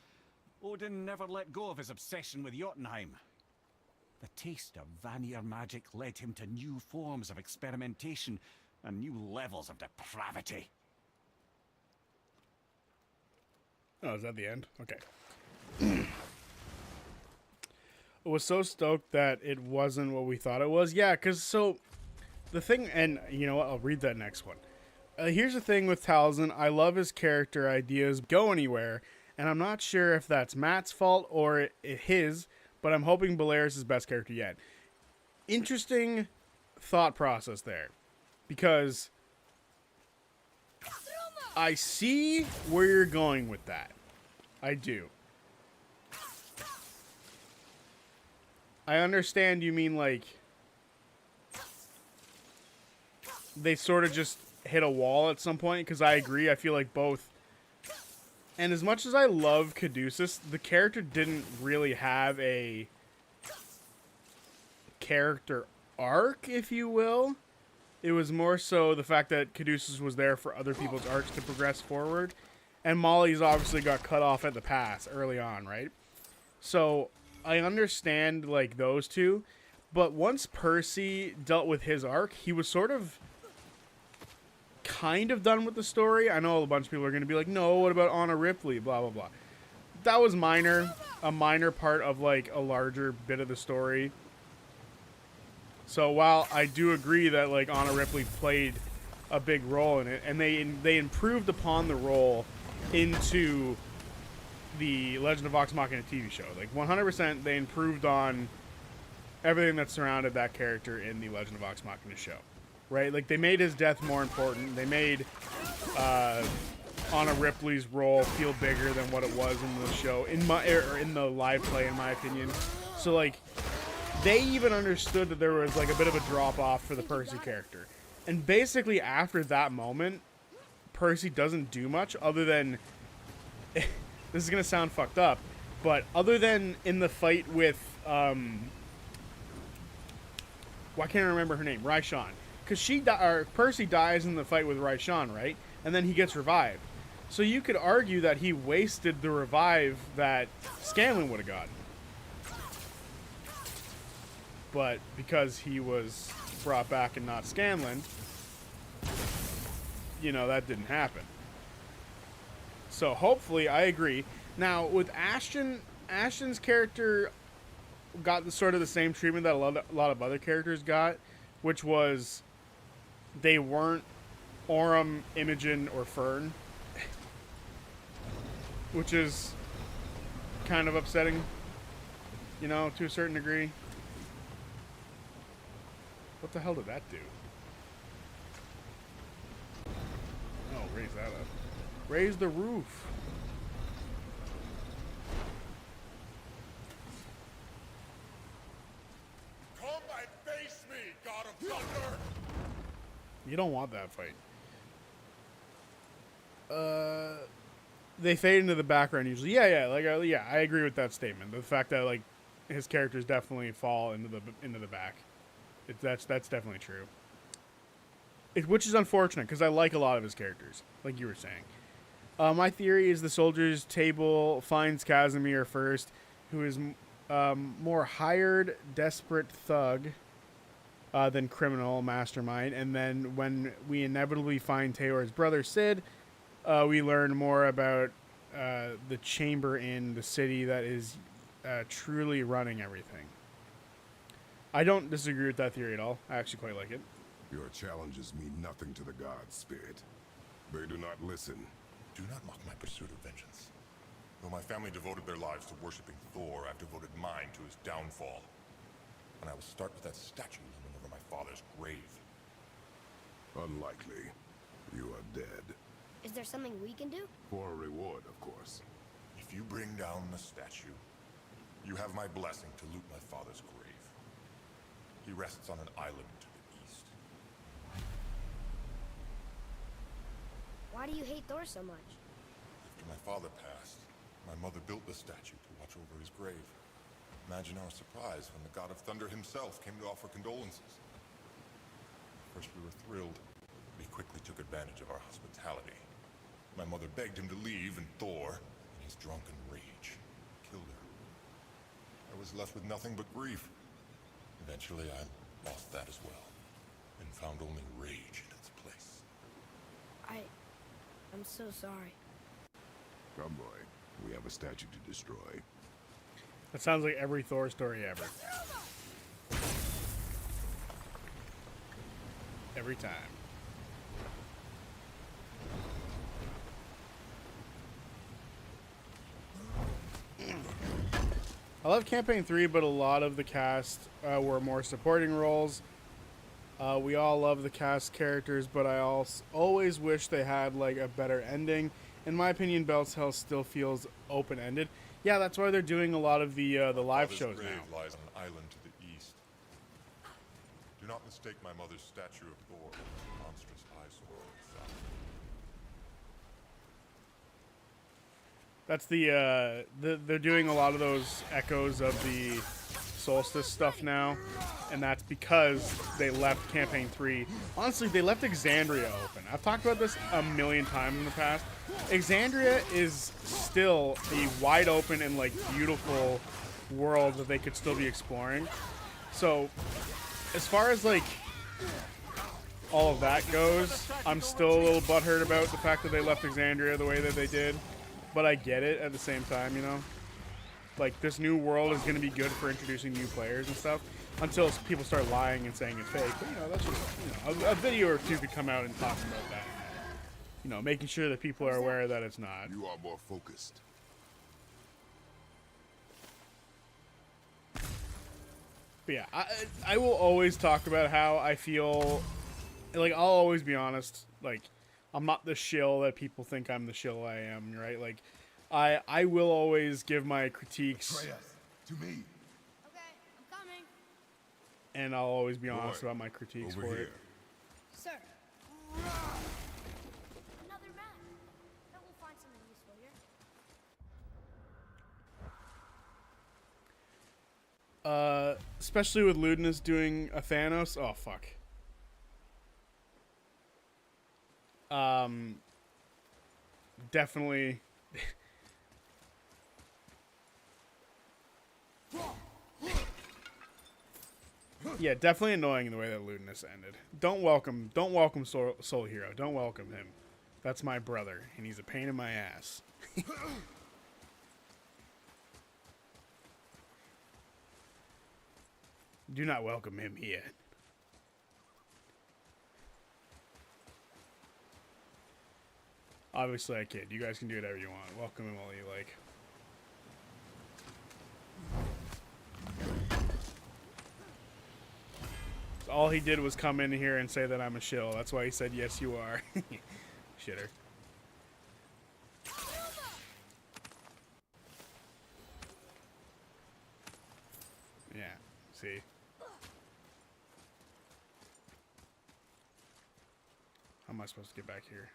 Odin never let go of his obsession with Jotunheim. The taste of Vanir magic led him to new forms of experimentation and new levels of depravity. Oh, is that the end? Okay. I was so stoked that it wasn't what we thought it was. Yeah, because so the thing, and you know what? I'll read that next one. Here's the thing with Talzin. I love his character ideas go anywhere, and I'm not sure if that's Matt's fault or his, but I'm hoping Belair is his best character yet. Interesting thought process there, because I see where you're going with that. I do. I understand you mean like they sort of just hit a wall at some point, because I agree. I feel like both. And as much as I love Caduceus, the character didn't really have a character arc, if you will. It was more so the fact that Caduceus was there for other people's arcs to progress forward. And Molly's obviously got cut off at the pass early on, right? So I understand, like, those two. But once Percy dealt with his arc, he was sort of kind of done with the story. I know a bunch of people are going to be like, no, what about Anna Ripley, blah, blah, blah. That was minor. A minor part of, like, a larger bit of the story. So while I do agree that, like, Anna Ripley played a big role in it, and they improved upon the role into the Legend of Vox Machina TV show. Like, 100% they improved on everything that surrounded that character in the Legend of Vox Machina show. Right? Like, they made his death more important. They made Anna Ripley's role feel bigger than what it was in the show, in the live play, in my opinion. So, like, they even understood that there was, like, a bit of a drop-off for the Percy character. And basically, after that moment, Percy doesn't do much other than... this is going to sound fucked up, but other than in the fight with... why can't I remember her name? Raishan. Because Percy dies in the fight with Raishan, right? And then he gets revived. So you could argue that he wasted the revive that Scanlan would have gotten. But because he was brought back and not Scanlan, you know, that didn't happen. So hopefully, I agree. Now, with Ashton's character got the sort of the same treatment that a lot of other characters got, which was they weren't Orym, Imogen, or Fern, which is kind of upsetting, you know, to a certain degree. What the hell did that do? Oh, raise that up. Raise the roof. Come and face me, God of Thunder! You don't want that fight. They fade into the background usually. Yeah, I agree with that statement. The fact that, like, his characters definitely fall into the back. That's definitely true. Which is unfortunate, because I like a lot of his characters, like you were saying. My theory is the soldiers' table finds Casimir first, who is more hired, desperate thug than criminal mastermind. And then when we inevitably find Tayor's brother, Sid, we learn more about the chamber in the city that is truly running everything. I don't disagree with that theory at all. I actually quite like it. Your challenges mean nothing to the gods, Spirit. They do not listen. Do not mock my pursuit of vengeance. Though my family devoted their lives to worshipping Thor, I've devoted mine to his downfall. And I will start with that statue looming over my father's grave. Unlikely. You are dead. Is there something we can do? For a reward, of course. If you bring down the statue, you have my blessing to loot my father's grave. He rests on an island to the east. Why do you hate Thor so much? After my father passed, my mother built the statue to watch over his grave. Imagine our surprise when the god of thunder himself came to offer condolences. First we were thrilled, but he quickly took advantage of our hospitality. My mother begged him to leave, and Thor, in his drunken rage, killed her. I was left with nothing but grief. Eventually I lost that as well, and found only rage in its place. I'm so sorry. Come, boy. We have a statue to destroy. That sounds like every Thor story ever. Every time. I love Campaign 3, but a lot of the cast were more supporting roles. We all love the cast characters, but I always wish they had like a better ending. In my opinion, Belt's Hell still feels open-ended. Yeah, that's why they're doing a lot of the live Father's shows grave now. lies on an island to the east. Do not mistake my mother's statue of Thor with a monstrous eyesore on its side. That's they're doing a lot of those echoes of the Solstice stuff now, and that's because they left Campaign 3. Honestly, they left Exandria open. I've talked about this a million times in the past. Exandria is still a wide open and like beautiful world that they could still be exploring. So, as far as like all of that goes, I'm still a little butthurt about the fact that they left Exandria the way that they did. But I get it at the same time, you know? Like, this new world is going to be good for introducing new players and stuff until people start lying and saying it's fake. But, you know, that's just, you know, a video or two could come out and talk about that. You know, making sure that people are aware that it's not. You are more focused. But yeah, I will always talk about how I feel. Like, I'll always be honest. Like, I'm not the shill that people think I'm the shill I am, right? Like, I will always give my critiques. To me. Okay, I'm coming. And I'll always be honest about my critiques Over for here. it. Sir. Another map. Bet we'll find something useful here. Especially with Ludinus doing a Thanos. Oh, fuck. Definitely. Yeah, definitely annoying the way that Ludinus ended. Don't welcome Soul Hero. Don't welcome him. That's my brother, and he's a pain in my ass. Do not welcome him here. Obviously, I kid. You guys can do whatever you want. Welcome him all you like. All he did was come in here and say that I'm a shill. That's why he said, yes, you are. Shitter. Yeah, see? How am I supposed to get back here?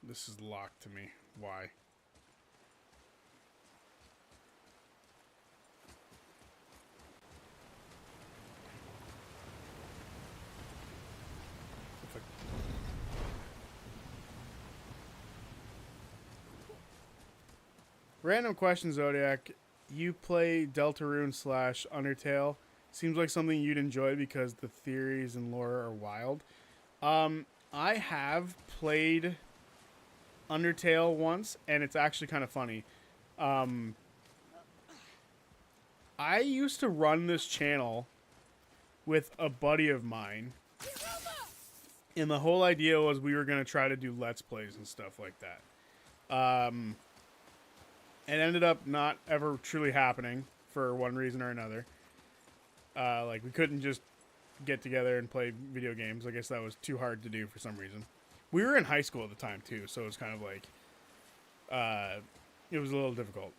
This is locked to me. Why? Random question, Zodiac. You play Deltarune / Undertale. Seems like something you'd enjoy because the theories and lore are wild. I have played Undertale once, and it's actually kind of funny. I used to run this channel with a buddy of mine, and the whole idea was we were going to try to do Let's Plays and stuff like that. It ended up not ever truly happening for one reason or another. Like, we couldn't just get together and play video games. I guess that was too hard to do for some reason. We were in high school at the time, too, so it was kind of like... it was a little difficult.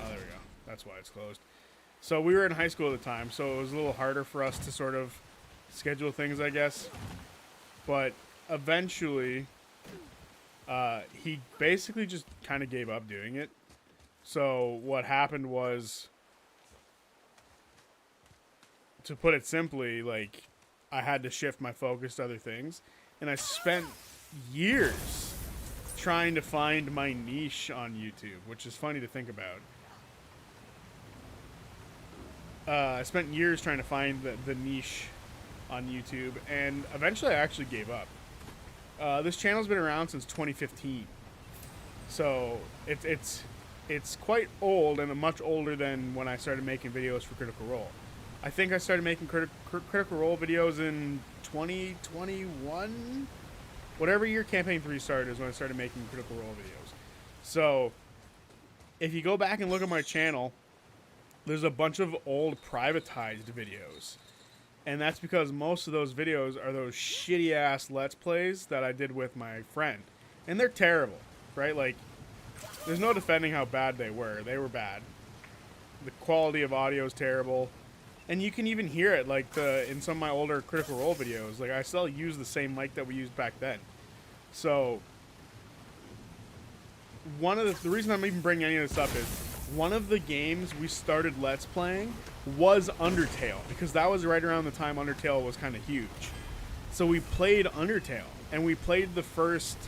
Oh, there we go. That's why it's closed. So we were in high school at the time, so it was a little harder for us to sort of schedule things, I guess. But eventually, he basically just kind of gave up doing it. So what happened was, to put it simply, like, I had to shift my focus to other things. And I spent years trying to find my niche on YouTube, which is funny to think about. I spent years trying to find the niche on YouTube, and eventually I actually gave up. This channel's been around since 2015, so it's quite old, and much older than when I started making videos for Critical Role. I think I started making Critical Role videos in 2021? Whatever year Campaign 3 started is when I started making Critical Role videos. So, if you go back and look at my channel, there's a bunch of old privatized videos. And that's because most of those videos are those shitty-ass Let's Plays that I did with my friend. And they're terrible, right? Like, there's no defending how bad they were. They were bad. The quality of audio is terrible. And you can even hear it, like, in some of my older Critical Role videos. Like, I still use the same mic that we used back then. So, one of the reason I'm even bringing any of this up is, one of the games we started Let's Playing was Undertale, because that was right around the time Undertale was kind of huge. So we played Undertale, and we played the first,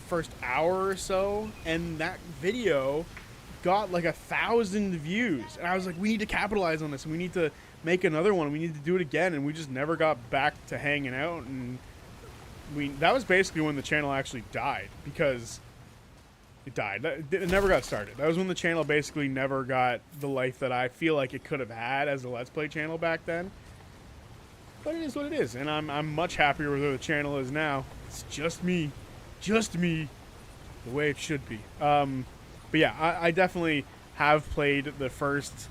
first hour or so, and that video got like 1,000 views. And I was like, we need to capitalize on this, and we need to make another one. We need to do it again, and we just never got back to hanging out. And that was basically when the channel actually died, because it died. It never got started. That was when the channel basically never got the life that I feel like it could have had as a Let's Play channel back then. But it is what it is, and I'm much happier with where the channel is now. It's just me, the way it should be. But yeah, I definitely have played the first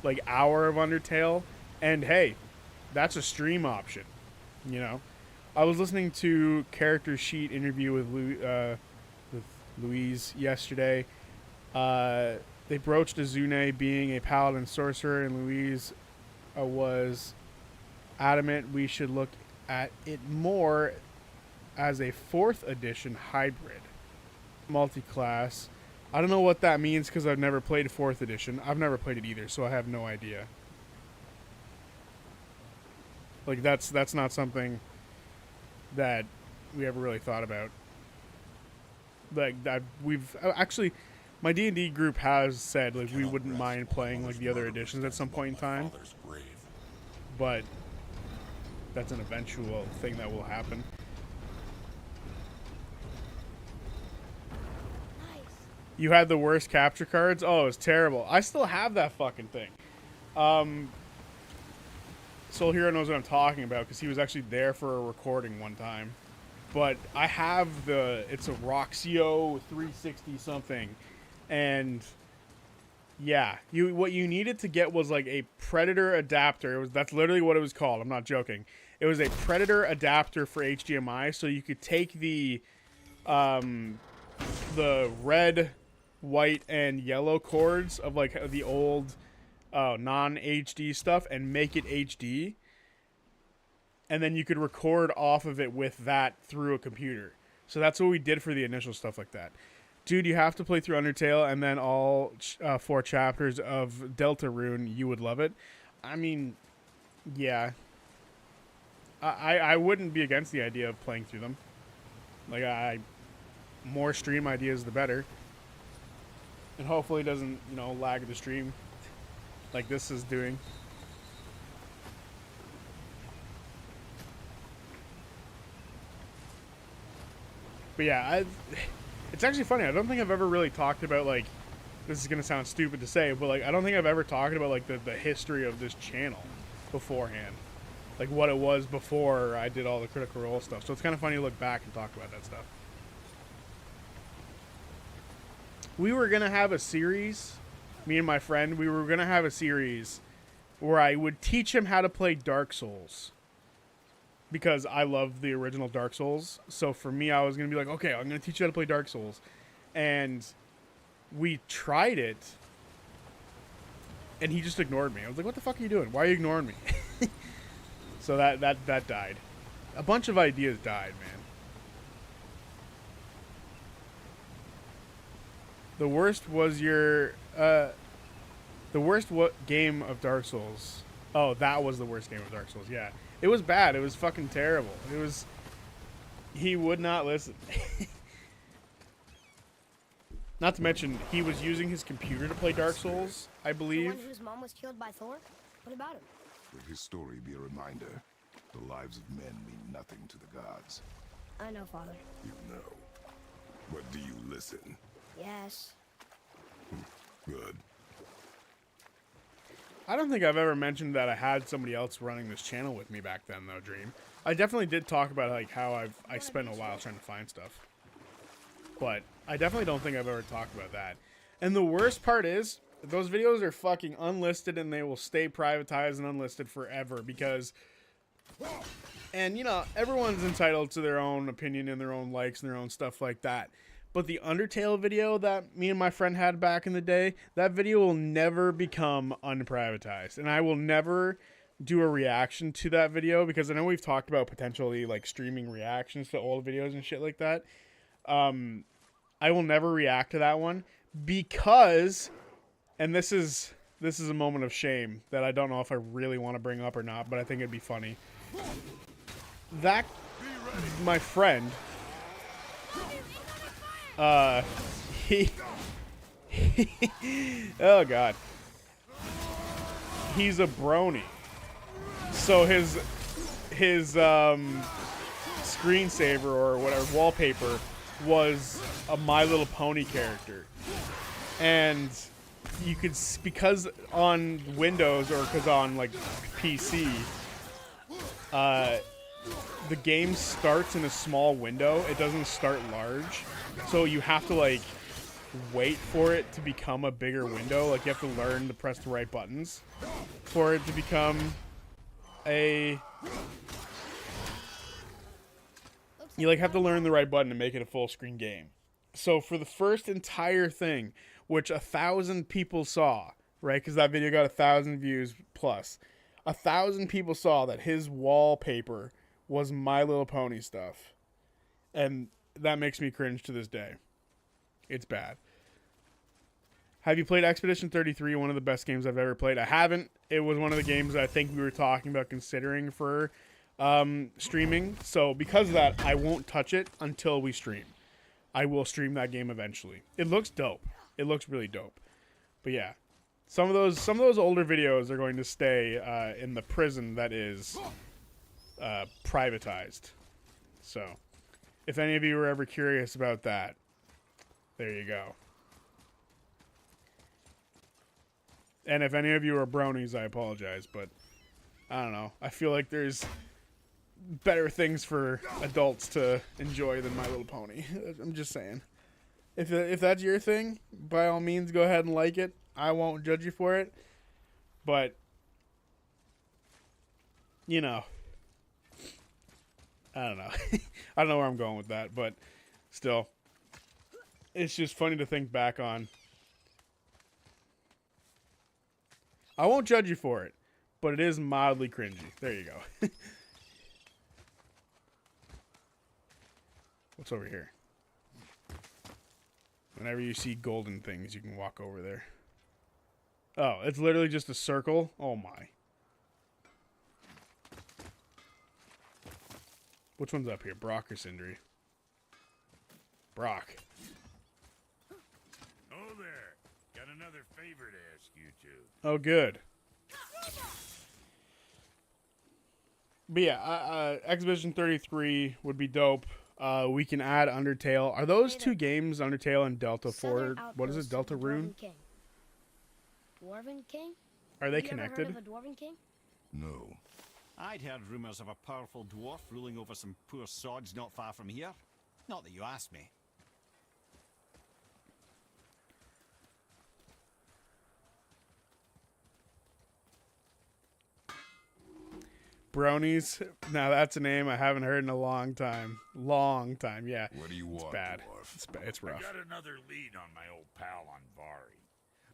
like hour of Undertale, and hey, that's a stream option. You know, I was listening to Character Sheet interview with Louise yesterday. They broached Azune being a paladin sorcerer, and Louise was adamant we should look at it more as a 4th edition hybrid multi-class. I don't know what that means because I've never played 4th edition. I've never played it either, so I have no idea. Like, that's not something that we ever really thought about. Like, that we've actually, my D&D group has said like we wouldn't mind playing like the other editions at some point in time, but that's an eventual thing that will happen. Nice. You had the worst capture cards? Oh, it was terrible. I still have that fucking thing. Soul Hero knows what I'm talking about because he was actually there for a recording one time. But I have it's a Roxio 360 something, and yeah, what you needed to get was like a Predator adapter. That's literally what it was called. I'm not joking. It was a Predator adapter for HDMI, so you could take the red, white, and yellow cords of like the old non-HD stuff and make it HD. And then you could record off of it with that through a computer. So that's what we did for the initial stuff like that. Dude, you have to play through Undertale and then all 4 chapters of Deltarune. You would love it. I mean, yeah. I wouldn't be against the idea of playing through them. Like, more stream ideas, the better. And hopefully it doesn't, lag the stream like this is doing. But yeah, it's actually funny. I don't think I've ever really talked about, like, this is going to sound stupid to say, but, like, I don't think I've ever talked about, like, the history of this channel beforehand. Like, what it was before I did all the Critical Role stuff. So it's kind of funny to look back and talk about that stuff. We were going to have a series, me and my friend, we were going to have a series where I would teach him how to play Dark Souls. because I love the original Dark Souls. So for me, I was going to be like, okay, I'm going to teach you how to play Dark Souls. And we tried it, and he just ignored me. I was like, what the fuck are you doing? Why are you ignoring me? So that died. A bunch of ideas died, man. The worst was your... the worst game of Dark Souls. Oh, that was the worst game of Dark Souls, yeah. It was bad. It was fucking terrible. It was... He would not listen. Not to mention, he was using his computer to play Dark Souls, I The believe. one whose mom was killed by Thor? What about him? Let his story be a reminder. The lives of men mean nothing to the gods. I know, Father. You know. But do you listen? Yes. Good. I don't think I've ever mentioned that I had somebody else running this channel with me back then, though, Dream. I definitely did talk about like how I spent a while trying to find stuff. But I definitely don't think I've ever talked about that. And the worst part is, those videos are fucking unlisted and they will stay privatized and unlisted forever because... And, you know, everyone's entitled to their own opinion and their own likes and their own stuff like that. But the Undertale video that me and my friend had back in the day, that video will never become unprivatized. And I will never do a reaction to that video because I know we've talked about potentially, like, streaming reactions to old videos and shit like that. I will never react to that one because, and this is a moment of shame that I don't know if I really want to bring up or not, but I think it'd be funny. That, my friend, he oh god, he's a brony. So his screensaver or whatever wallpaper was a My Little Pony character, and you could, because on Windows or because on like PC, the game starts in a small window. It doesn't start large, so you have to like wait for it to become a bigger window. Like you have to learn to press the right buttons for it to become a... You like have to learn the right button to make it a full screen game. So for the first entire thing, which 1,000 people saw, right? Because that video got 1,000 views plus. 1,000 people saw that his wallpaper was My Little Pony stuff. And that makes me cringe to this day. It's bad. Have you played Expedition 33, one of the best games I've ever played? I haven't. It was one of the games I think we were talking about considering for streaming. So because of that, I won't touch it until we stream. I will stream that game eventually. It looks dope. It looks really dope. But yeah, some of those older videos are going to stay in the prison that is privatized. So if any of you were ever curious about that, there you go. And if any of you are bronies, I apologize, but I don't know. I feel like there's better things for adults to enjoy than My Little Pony. I'm just saying. If that's your thing, by all means, go ahead and like it. I won't judge you for it. But, you know, I don't know. I don't know where I'm going with that, but still, it's just funny to think back on. I won't judge you for it, but it is mildly cringy. There you go. What's over here? Whenever you see golden things, you can walk over there. Oh, it's literally just a circle? Oh my. Which one's up here? Brock or Sindri? Brock. Oh there. Got another favor to ask you two. Oh, good. But yeah, Expedition 33 would be dope. We can add Undertale. Are those two games, Undertale and Delta Southern 4? What is it, outpost Delta of the Rune? Dwarven King. Dwarven King? Are they You ever connected? heard of a Dwarven King? No. I'd heard rumours of a powerful dwarf ruling over some poor sods not far from here. Not that you asked me. Bronies. Now that's a name I haven't heard in a long time. Long time, yeah. What do you want, Bad. dwarf? It's rough. I got another lead on my old pal on Vari.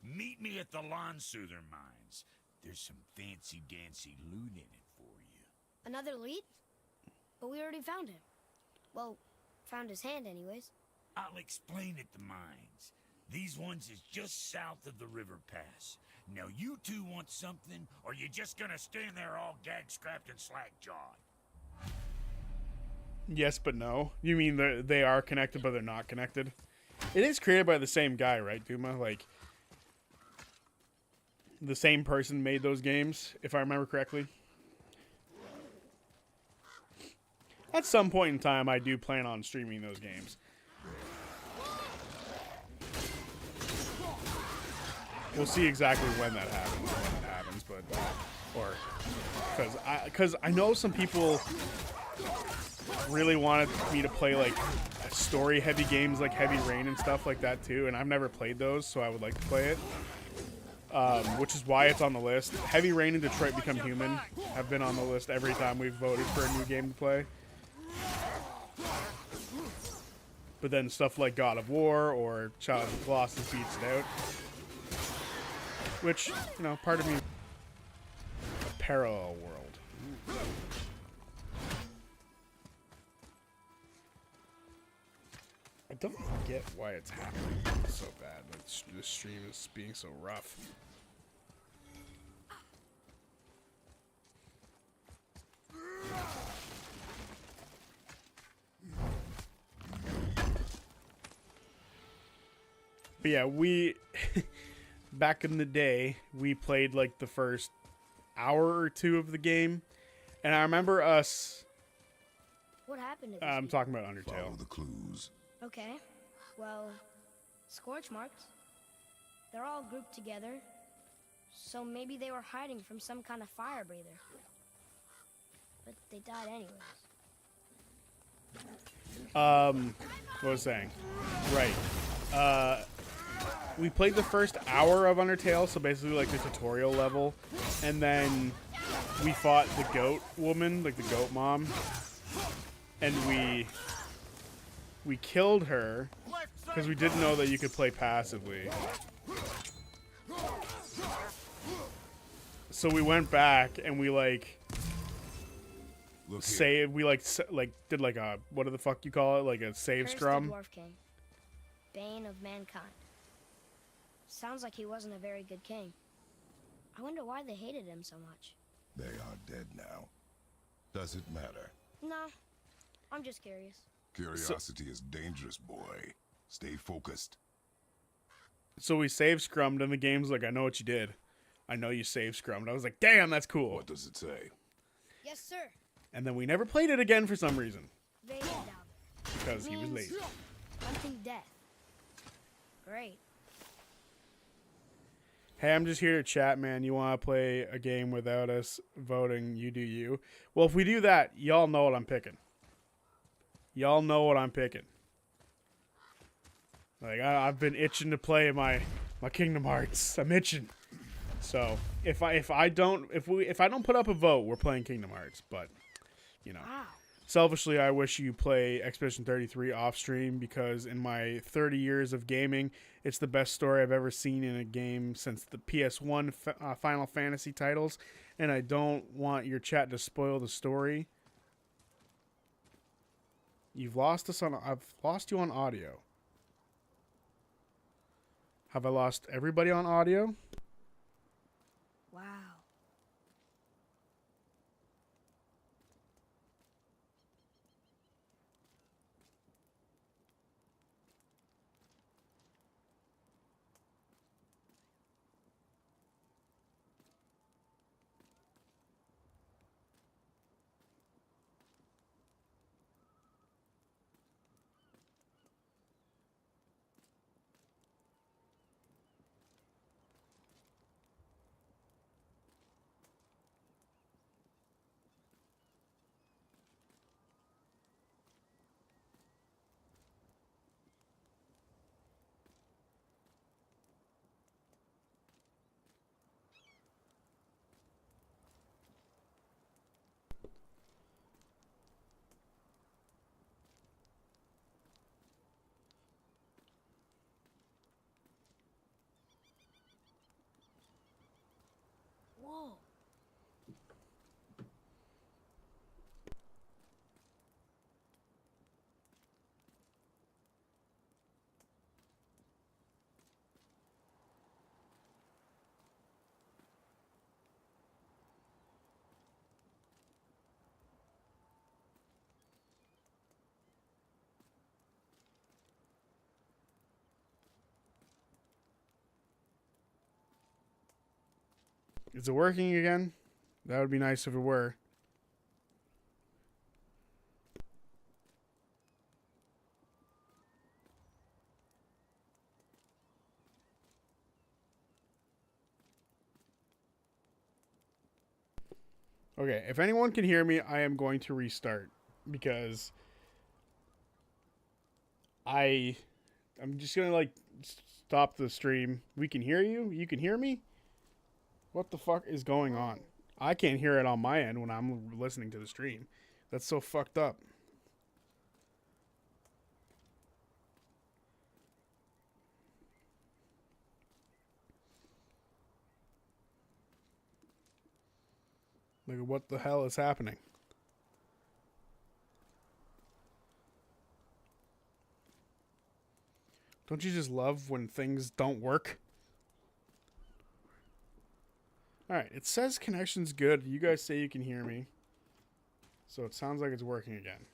Meet me at the Lawn Soother Mines. There's some fancy-dancy loot in it for you. Another lead? But we already found him. Well, found his hand anyways. I'll explain at the mines. These ones is just south of the river pass. Now you two want something, or you just gonna stand there all gag-scrapped and slack-jawed? Yes, but no. You mean they are connected, but they're not connected? It is created by the same guy, right, Duma? Like, the same person made those games, if I remember correctly. At some point in time, I do plan on streaming those games. We'll see exactly when that happens, but or because I know some people really wanted me to play like story-heavy games like Heavy Rain and stuff like that too, and I've never played those, so I would like to play it. Which is why it's on the list. Heavy Rain and Detroit Become Human have been on the list every time we've voted for a new game to play. But then stuff like God of War or Child of the Colossus beats it out. Which, you know, part of me... A parallel world. I don't get why it's happening so bad. Like, this stream is being so rough. But yeah, we... back in the day, we played like the first hour or two of the game. And I remember us... What happened to this I'm talking about Undertale. Follow the clues. Okay. Well, scorch marks. They're all grouped together. So maybe they were hiding from some kind of fire breather. But they died anyways. What was I saying? Right. We played the first hour of Undertale, so basically like the tutorial level. And then we fought the goat woman, like the goat mom. And we killed her because we didn't know that you could play passively. So we went back and we like saved. We like did like a, what the fuck you call it? Like a save Cursed scrum. the Dwarf King, bane of mankind. Sounds like he wasn't a very good king. I wonder why they hated him so much. They are dead now. Does it matter? No, I'm just curious. Curiosity is dangerous, boy. Stay focused. So we save scrummed and the game's like, I know what you did. I know you save scrummed. I was like, damn, that's cool. What does it say? Yes, sir. And then we never played it again for some reason. Vaden Down. Because he was lazy. Hunting death. Great. Hey, I'm just here to chat, man. You want to play a game without us voting? You do you. Well, if we do that, y'all know what I'm picking. Y'all know what I'm picking. Like, I've been itching to play my Kingdom Hearts. I'm itching. So if I don't put up a vote, we're playing Kingdom Hearts. But you know, Wow. selfishly, I wish you play Expedition 33 off stream because in my 30 years of gaming, it's the best story I've ever seen in a game since the PS1 Final Fantasy titles, and I don't want your chat to spoil the story. You've lost us on. I've lost you on audio. Have I lost everybody on audio? Wow. Whoa. Is it working again? That would be nice if it were. Okay, if anyone can hear me, I am going to restart because I'm just gonna like stop the stream. We can hear you. You can hear me. What the fuck is going on? I can't hear it on my end when I'm listening to the stream. That's so fucked up. Like, what the hell is happening? Don't you just love when things don't work? Alright, it says connection's good. You guys say you can hear me. So it sounds like it's working again.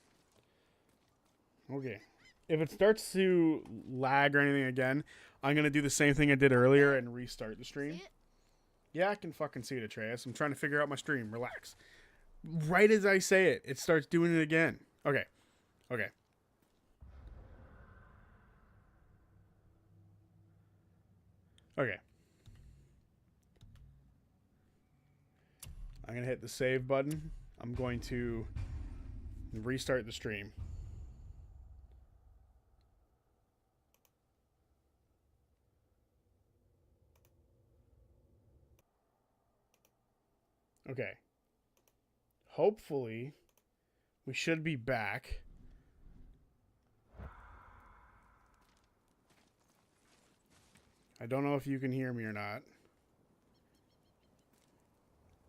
Okay. If it starts to lag or anything again, I'm going to do the same thing I did earlier and restart the stream. See it? Yeah, I can fucking see it, Atreus. I'm trying to figure out my stream. Relax. Right as I say it, it starts doing it again. Okay. Okay. Okay. I'm going to hit the save button. I'm going to restart the stream. Okay. Hopefully, we should be back. I don't know if you can hear me or not.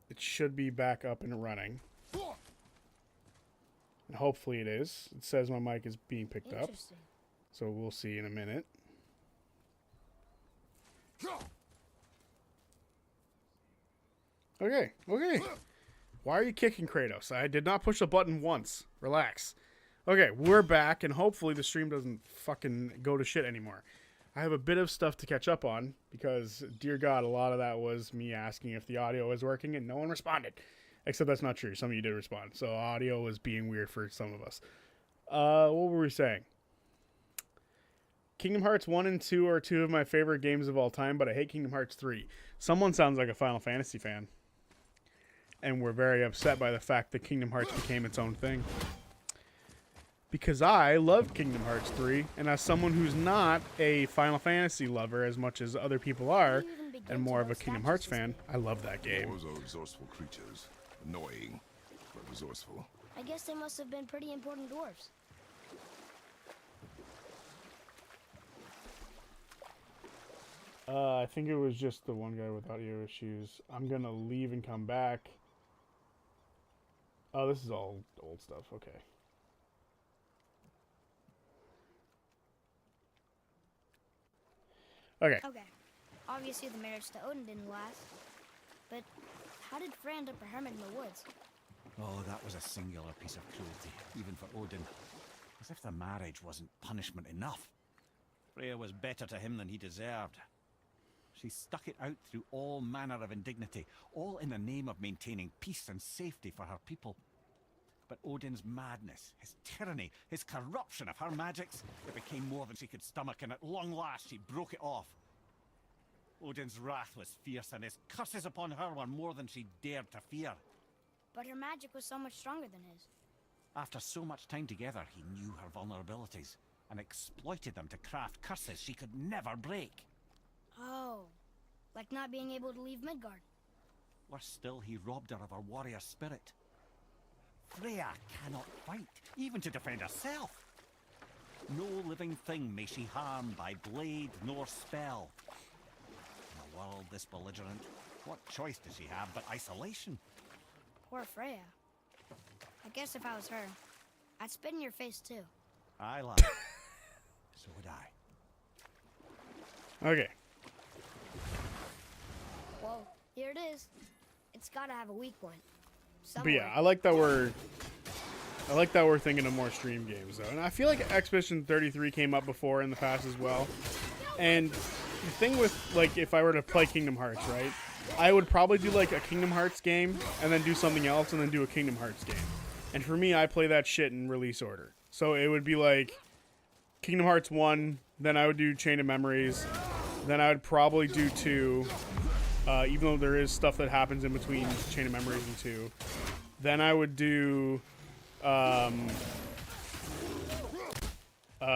It should be back up and running. And hopefully it is. It says my mic is being picked up. So we'll see in a minute. Okay, okay. Why are you kicking Kratos? I did not push a button once. Relax. Okay, we're back, and hopefully the stream doesn't fucking go to shit anymore. I have a bit of stuff to catch up on, because, dear God, a lot of that was me asking if the audio was working, and no one responded. Except that's not true. Some of you did respond. So audio was being weird for some of us. What were we saying? Kingdom Hearts 1 and 2 are two of my favorite games of all time, but I hate Kingdom Hearts 3. Someone sounds like a Final Fantasy fan. And we're very upset by the fact that Kingdom Hearts became its own thing. Because I love Kingdom Hearts 3, and as someone who's not a Final Fantasy lover as much as other people are, and more of a Kingdom Hearts fan, I love that game. Those are resourceful creatures. Annoying, but resourceful. I guess they must have been pretty important dwarves. I think it was just the one guy with audio issues. I'm gonna leave and come back. Oh, this is all old stuff. Okay. Okay. Okay. Obviously the marriage to Odin didn't last. But how did Frey end up a hermit in the woods? Oh, that was a singular piece of cruelty, even for Odin. As if the marriage wasn't punishment enough. Freya was better to him than he deserved. She stuck it out through all manner of indignity, all in the name of maintaining peace and safety for her people. But Odin's madness, his tyranny, his corruption of her magics, it became more than she could stomach, and at long last she broke it off. Odin's wrath was fierce, and his curses upon her were more than she dared to fear. But her magic was so much stronger than his. After so much time together, he knew her vulnerabilities, and exploited them to craft curses she could never break. Oh, like not being able to leave Midgard. Worse still, he robbed her of her warrior spirit. Freya cannot fight, even to defend herself. No living thing may she harm by blade nor spell. In a world this belligerent, What choice does she have but isolation? Poor Freya. I guess if I was her, I'd spit in your face too. I lied. So would I. Okay. Well, here it is. It's gotta have a weak point. But yeah, I like that we're thinking of more stream games though. And I feel like Expedition 33 came up before in the past as well. And the thing with, like, if I were to play Kingdom Hearts, right? I would probably do like a Kingdom Hearts game and then do something else and then do a Kingdom Hearts game. And for me, I play that shit in release order. So it would be like Kingdom Hearts 1, then I would do Chain of Memories, then I would probably do 2, even though there is stuff that happens in between Chain of Memories and 2. Then I would do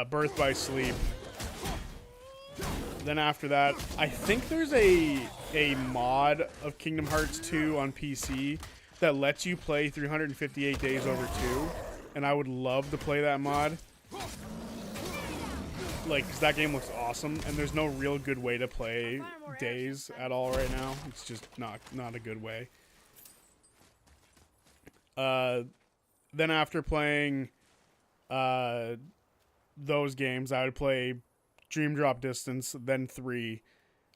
Birth by Sleep. Then after that, I think there's a mod of Kingdom Hearts 2 on PC that lets you play 358 days over 2, and I would love to play that mod. Like, 'cause that game looks awesome, and there's no real good way to play days at all right now. It's just not a good way. Then after playing those games, I would play Dream Drop Distance, then 3.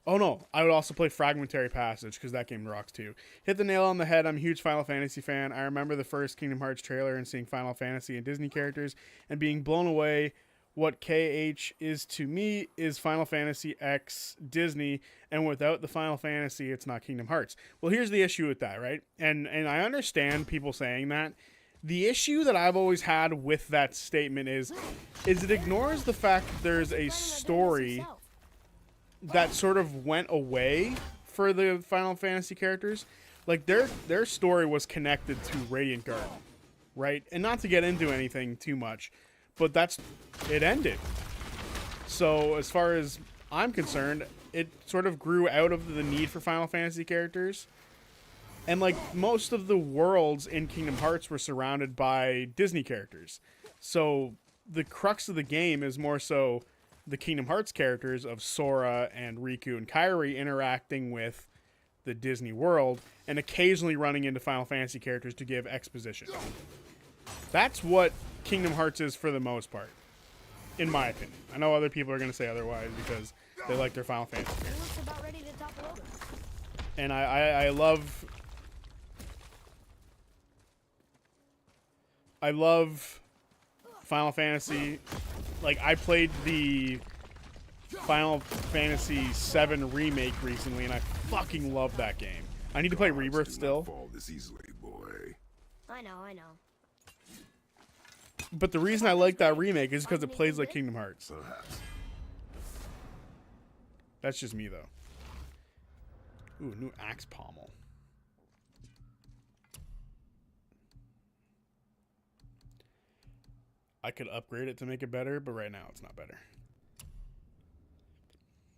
Oh no, I would also play Fragmentary Passage, because that game rocks too. Hit the nail on the head, I'm a huge Final Fantasy fan. I remember the first Kingdom Hearts trailer and seeing Final Fantasy and Disney characters and being blown away. What KH is to me is Final Fantasy X Disney, and without the Final Fantasy, it's not Kingdom Hearts. Well, here's the issue with that, right? And I understand people saying that. The issue that I've always had with that statement is it ignores the fact that there's a story that sort of went away for the Final Fantasy characters. Like, their story was connected to Radiant Garden, right? And not to get into anything too much, but it ended. So as far as I'm concerned, it sort of grew out of the need for Final Fantasy characters. And like most of the worlds in Kingdom Hearts were surrounded by Disney characters. So the crux of the game is more so the Kingdom Hearts characters of Sora and Riku and Kairi interacting with the Disney world and occasionally running into Final Fantasy characters to give exposition. That's what Kingdom Hearts is for the most part, in my opinion. I know other people are going to say otherwise because they like their Final Fantasy characters. Looks about ready to topple over. And I love Final Fantasy. Like, I played the Final Fantasy VII remake recently, and I fucking love that game. I need to play Rebirth still. Fall this easily, boy. I know. But the reason I like that remake is because it plays like Kingdom Hearts. Perhaps. That's just me, though. Ooh, new axe pommel. I could upgrade it to make it better, but right now it's not better.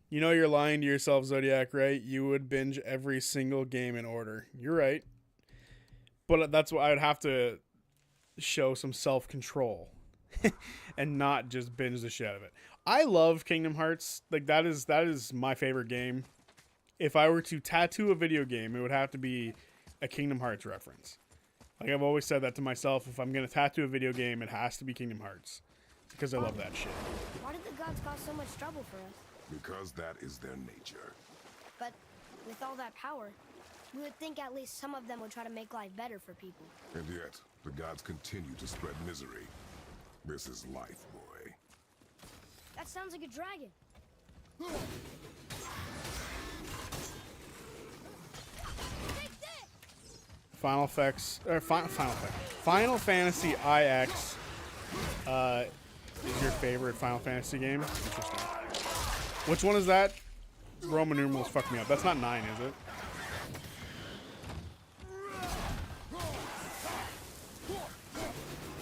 You know you're lying to yourself, Zodiac, right? You would binge every single game in order. You're right. But that's why I would have to show some self-control and not just binge the shit out of it. I love Kingdom Hearts. Like, that is my favorite game. If I were to tattoo a video game, it would have to be a Kingdom Hearts reference. Like, I've always said that to myself. If I'm going to tattoo a video game, it has to be Kingdom Hearts. Because I love that shit. Why did the gods cause so much trouble for us? Because that is their nature. But with all that power, we would think at least some of them would try to make life better for people. And yet, the gods continue to spread misery. This is life, boy. That sounds like a dragon. Final Fantasy IX is your favorite Final Fantasy game? Interesting. Which one is that? Roman numerals fuck me up. That's not 9, is it?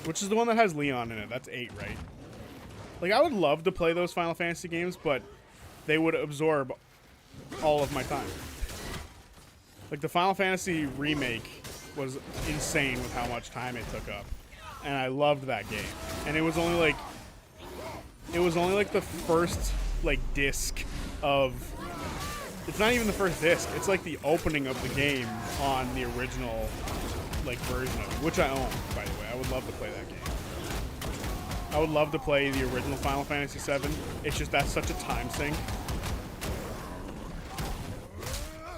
Which is the one that has Leon in it? That's 8, right? Like, I would love to play those Final Fantasy games, but they would absorb all of my time. Like, the Final Fantasy remake was insane with how much time it took up. And I loved that game. And it was only like the first, like, disc of It's not even the first disc. It's like the opening of the game on the original like version of it, which I own, by the way. I would love to play that game. I would love to play the original Final Fantasy VII. It's just that's such a time sink.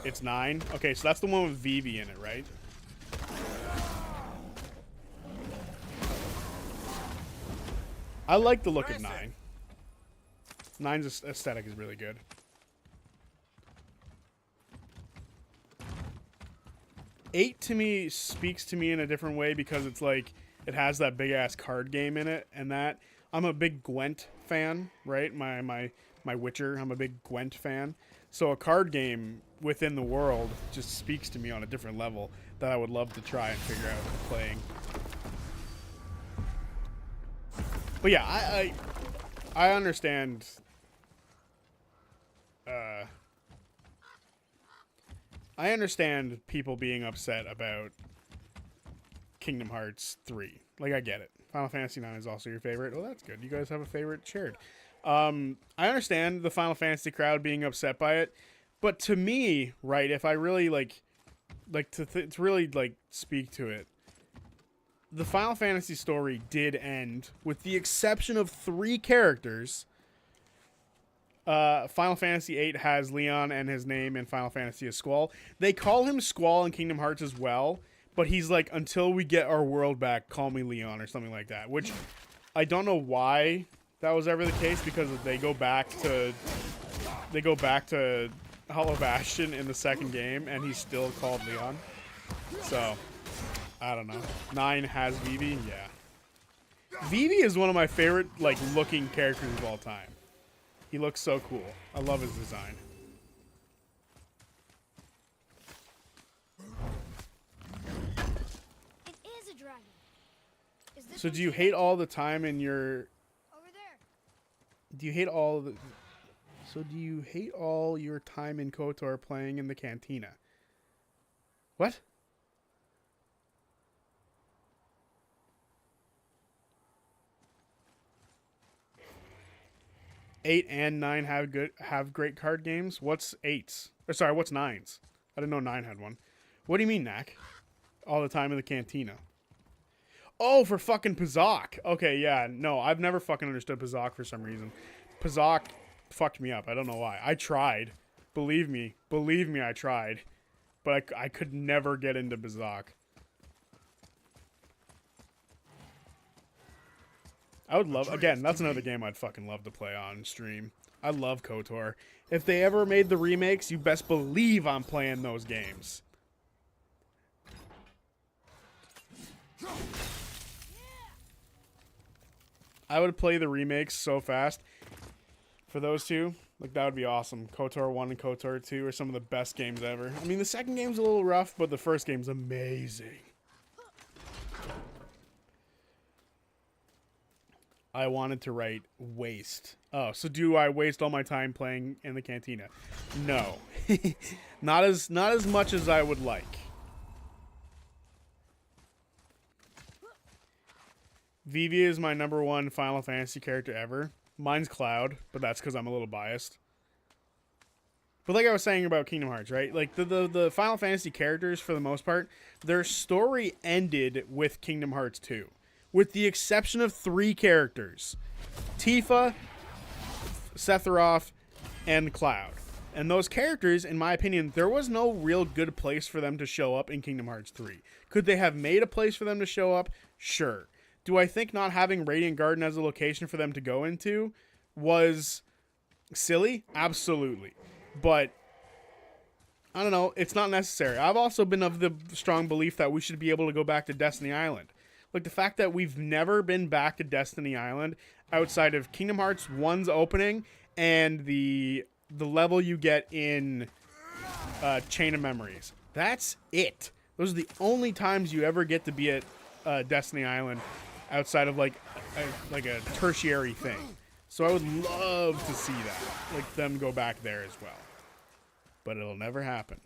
It's 9. Okay, so that's the one with Vivi in it, right? I like the look of 9. 9's aesthetic is really good. Eight to me speaks to me in a different way because it's like it has that big ass card game in it, and that I'm a big Gwent fan, right? My Witcher, I'm a big Gwent fan. So a card game within the world just speaks to me on a different level that I would love to try and figure out playing. But yeah, I understand. I understand people being upset about Kingdom Hearts 3. Like, I get it. Final Fantasy 9 is also your favorite. Well, that's good. You guys have a favorite shared. I understand the Final Fantasy crowd being upset by it, but to me, right, if I really to really speak to it, the Final Fantasy story did end with the exception of 3 characters. Final Fantasy VIII has Leon, and his name in Final Fantasy is Squall. They call him Squall in Kingdom Hearts as well, but he's like, until we get our world back, call me Leon or something like that, which I don't know why that was ever the case, because they go back to Hollow Bastion in the second game, and he's still called Leon. So, I don't know. 9 has Vivi? Yeah. Vivi is one of my favorite, looking characters of all time. He looks so cool. I love his design. It is a dragon. Is this So what do you hate all the time in your... over there? Do you hate all the... So do you hate all your time in KOTOR playing in the cantina? What? Eight and 9 have great card games. What's 8's? Or sorry, what's 9's? I didn't know 9 had one. What do you mean, Knack? All the time in the cantina. Oh, for fucking Pazak. Okay, yeah. No, I've never fucking understood Pazak for some reason. Pazak fucked me up. I don't know why. I tried. Believe me, I tried. But I could never get into Pazak. I would love, again, that's another game I'd fucking love to play on stream. I love KOTOR. If they ever made the remakes, you best believe I'm playing those games. I would play the remakes so fast for those two. Like, that would be awesome. KOTOR 1 and KOTOR 2 are some of the best games ever. I mean, the second game's a little rough, but the first game's amazing. I wanted to write waste. Oh, so do I waste all my time playing in the cantina? No. not as much as I would like. Vivi is my #1 Final Fantasy character ever. Mine's Cloud, but that's because I'm a little biased. But like I was saying about Kingdom Hearts, right? Like, the Final Fantasy characters, for the most part, their story ended with Kingdom Hearts 2. With the exception of 3 characters. Tifa, Sephiroth, and Cloud. And those characters, in my opinion, there was no real good place for them to show up in Kingdom Hearts 3. Could they have made a place for them to show up? Sure. Do I think not having Radiant Garden as a location for them to go into was silly? Absolutely. But, I don't know, it's not necessary. I've also been of the strong belief that we should be able to go back to Destiny Island. Like, the fact that we've never been back to Destiny Island outside of Kingdom Hearts 1's opening and the level you get in Chain of Memories. That's it. Those are the only times you ever get to be at Destiny Island outside of, like a tertiary thing. So I would love to see that. Like, them go back there as well. But it'll never happen.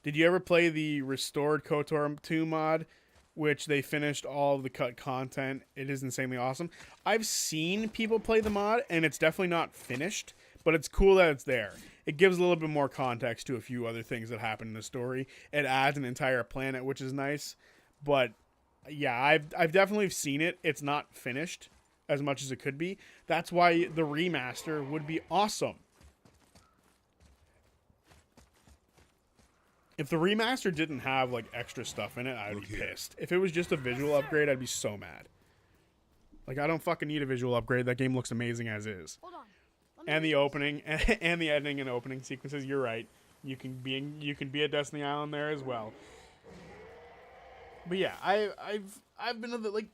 Did you ever play the restored KOTOR 2 mod, which they finished all of the cut content? It is insanely awesome. I've seen people play the mod, and it's definitely not finished, but it's cool that it's there. it gives a little bit more context to a few other things that happen in the story. It adds an entire planet, which is nice. But yeah, I've definitely seen it. It's not finished as much as it could be. That's why the remaster would be awesome. If the remaster didn't have like extra stuff in it, I would be pissed. If it was just a visual upgrade, I'd be so mad. Like, I don't fucking need a visual upgrade. That game looks amazing as is. Hold on. And the opening and the editing and opening sequences, you're right. You can be at Destiny Island there as well. But yeah, I've been like,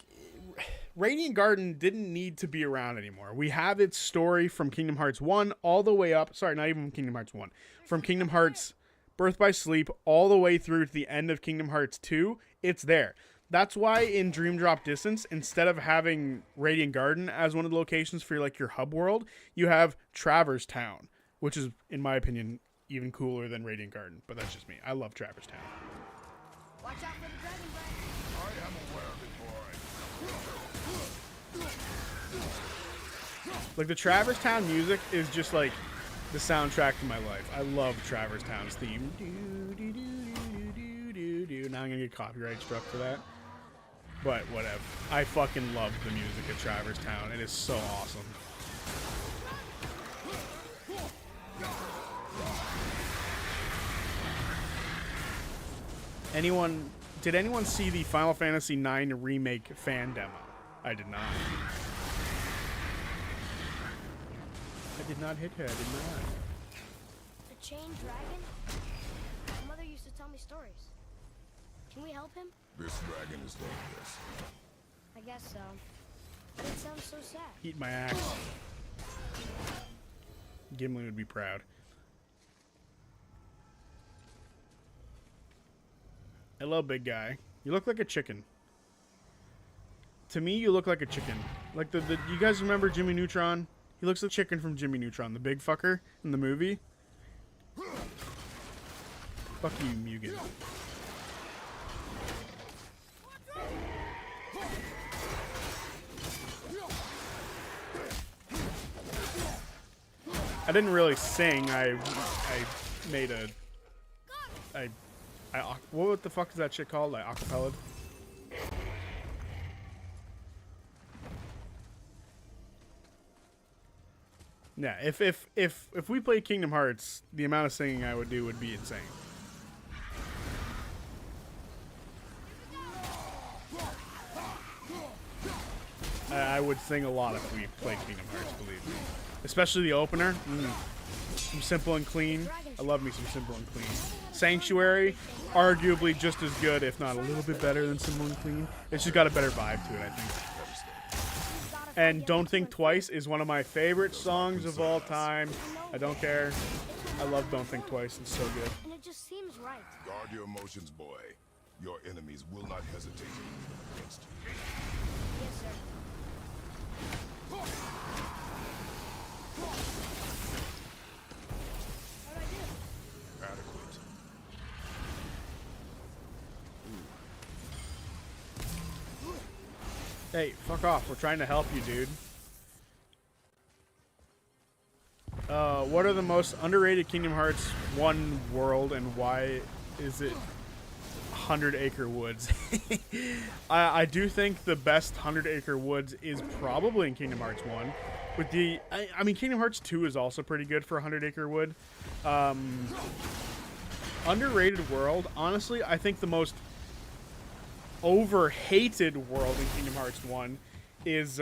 Radiant Garden didn't need to be around anymore. We have its story from Kingdom Hearts 1 all the way up. Sorry, not even from Kingdom Hearts 1. From Kingdom Hearts Birth by Sleep all the way through to the end of Kingdom Hearts 2. It's there. That's why in Dream Drop Distance, instead of having Radiant Garden as one of the locations for like your hub world, you have Traverse Town, which is, in my opinion, even cooler than Radiant Garden. But that's just me. I love Traverse Town. Watch out for the dragon breath. I am aware of it, boy. Like, the Traverse Town music is just like the soundtrack to my life. I love Traverse Town's theme. Now I'm gonna get copyright struck for that. But whatever. I fucking love the music of Traverse Town. It is so awesome. Did anyone see the Final Fantasy IX remake fan demo? I did not. I did not hit her. I did not. The chained dragon? My mother used to tell me stories. Can we help him? This dragon is dangerous. I guess so. But it sounds so sad. Eat my axe. Gimli would be proud. Hello, big guy. You look like a chicken. To me, you look like a chicken. Like the you guys remember Jimmy Neutron? He looks like a chicken from Jimmy Neutron, the big fucker in the movie. Fuck you, Mugen. I didn't really sing. I made a what the fuck is that shit called? Like acapella? Yeah, if we played Kingdom Hearts, the amount of singing I would do would be insane. I would sing a lot if we played Kingdom Hearts, believe me. Especially the opener. Some Simple and Clean. I love me some Simple and Clean. Sanctuary, arguably just as good, if not a little bit better than Simple and Clean. It's just got a better vibe to it, I think. And Don't Think Twice is one of my favorite songs of all time. I don't care. I love Don't Think Twice. It's so good. And it just seems right. Guard your emotions, boy. Your enemies will not hesitate to use against you. Yes, sir. How'd I do? Adequate. Hey, fuck off. We're trying to help you, dude. What are the most underrated Kingdom Hearts 1 world and why is it 100 Acre Woods? I do think the best 100 Acre Woods is probably in Kingdom Hearts 1. With the, I mean, Kingdom Hearts 2 is also pretty good for 100 Acre Wood. Underrated world, honestly, I think the most over-hated world in Kingdom Hearts 1 is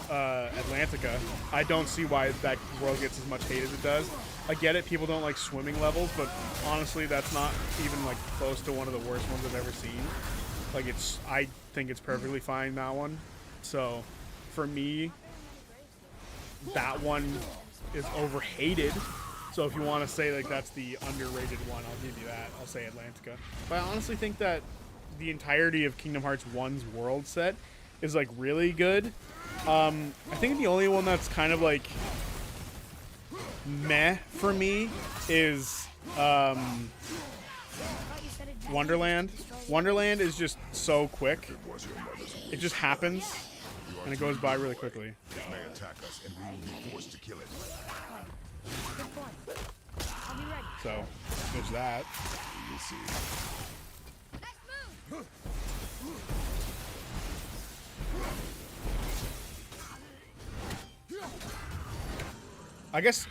Atlantica. I don't see why that world gets as much hate as it does. I get it, people don't like swimming levels, but honestly, that's not even like close to one of the worst ones I've ever seen. Like, I think it's perfectly fine, that one. So, for me, that one is over-hated. So if you want to say like that's the underrated one, I'll give you that. I'll say Atlantica. But I honestly think that the entirety of Kingdom Hearts 1's world set is like really good. I think the only one that's kind of like meh for me is Wonderland. Wonderland is just so quick. It just happens and it goes by really quickly. It may attack us and we will be forced to kill it. Good point. I'll be ready. So there's that. We'll see. Nice move! I guess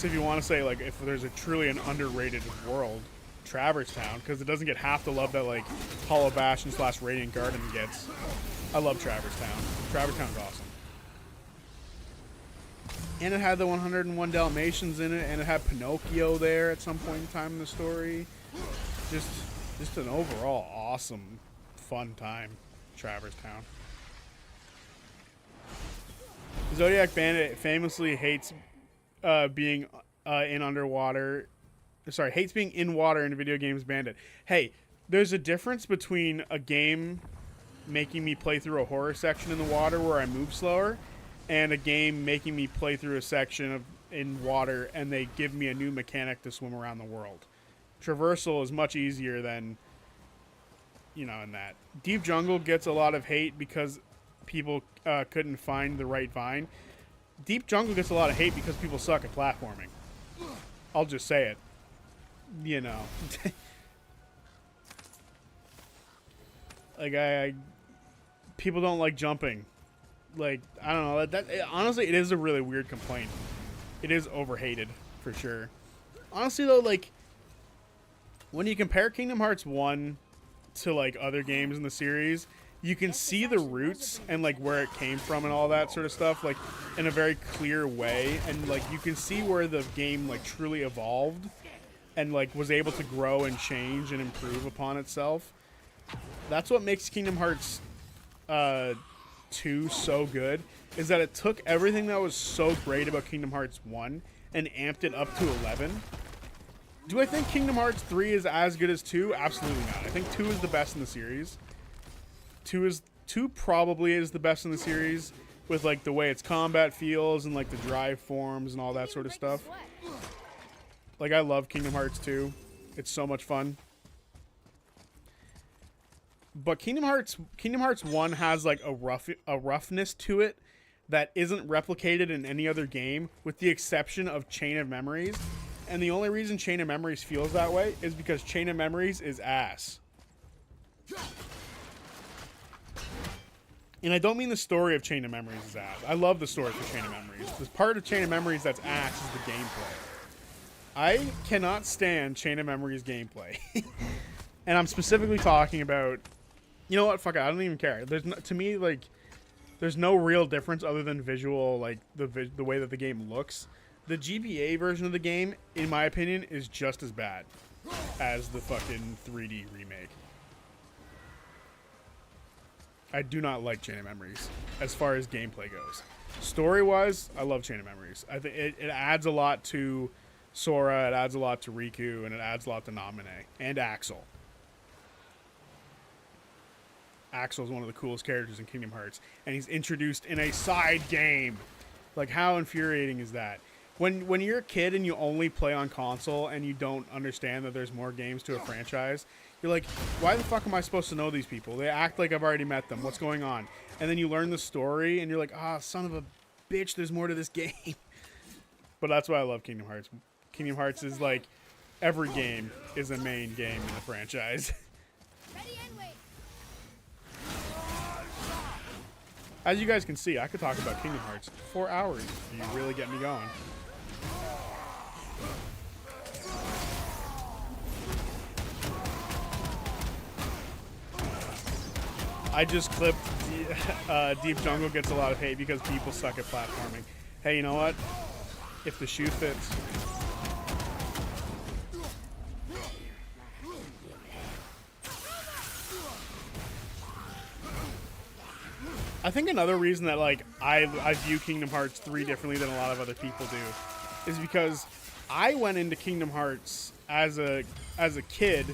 if you want to say like if there's a truly an underrated world, Traverse Town, because it doesn't get half the love that like Hollow Bastion / Radiant Garden gets. I love Traverse Town. Traverse Town's awesome. And it had the 101 Dalmatians in it, and it had Pinocchio there at some point in time in the story. Just an overall awesome, fun time, Traverse Town. Zodiac Bandit famously hates being in underwater. Sorry, hates being in water in video games. Bandit. Hey, there's a difference between a game making me play through a horror section in the water where I move slower, and a game making me play through a section in water and they give me a new mechanic to swim around the world. Traversal is much easier than, in that. Deep Jungle gets a lot of hate because people couldn't find the right vine. Deep Jungle gets a lot of hate because people suck at platforming. I'll just say it. Like people don't like jumping. Like, I don't know. Honestly, it is a really weird complaint. It is overhated for sure. Honestly though, like when you compare Kingdom Hearts 1 to like other games in the series, you can see the roots and like where it came from and all that sort of stuff like in a very clear way, and like you can see where the game like truly evolved and like was able to grow and change and improve upon itself. That's what makes Kingdom Hearts 2 so good, is that it took everything that was so great about Kingdom Hearts 1 and amped it up to 11. Do I think Kingdom Hearts 3 is as good as 2? Absolutely not. I think 2 is the best in the series. 2 probably is the best in the series with like the way its combat feels and like the drive forms and all that sort of stuff. Like, I love Kingdom Hearts 2. It's so much fun. But Kingdom Hearts 1 has like a roughness to it that isn't replicated in any other game, with the exception of Chain of Memories. And the only reason Chain of Memories feels that way is because Chain of Memories is ass. And I don't mean the story of Chain of Memories is ass. I love the story for Chain of Memories. The part of Chain of Memories that's ass is the gameplay. I cannot stand Chain of Memories gameplay. And I'm specifically talking about... You know what? Fuck it. I don't even care. To me, like, there's no real difference other than visual, like, the way that the game looks. The GBA version of the game, in my opinion, is just as bad as the fucking 3D remake. I do not like Chain of Memories as far as gameplay goes. Story-wise, I love Chain of Memories. I think it adds a lot to Sora, it adds a lot to Riku, and it adds a lot to Naminé and Axel. Axel is one of the coolest characters in Kingdom Hearts, and he's introduced in a side game. Like, how infuriating is that? When you're a kid and you only play on console and you don't understand that there's more games to a franchise, you're like, why the fuck am I supposed to know these people? They act like I've already met them. What's going on? And then you learn the story and you're like, ah, son of a bitch, there's more to this game. But that's why I love Kingdom Hearts. Kingdom Hearts is like, every game is a main game in the franchise. Ready and wait. As you guys can see, I could talk about Kingdom Hearts for hours if you really get me going. I just clipped Deep Jungle gets a lot of hate because people suck at platforming. Hey, you know what? If the shoe fits. I think another reason that like I view Kingdom Hearts 3 differently than a lot of other people do is because I went into Kingdom Hearts as a kid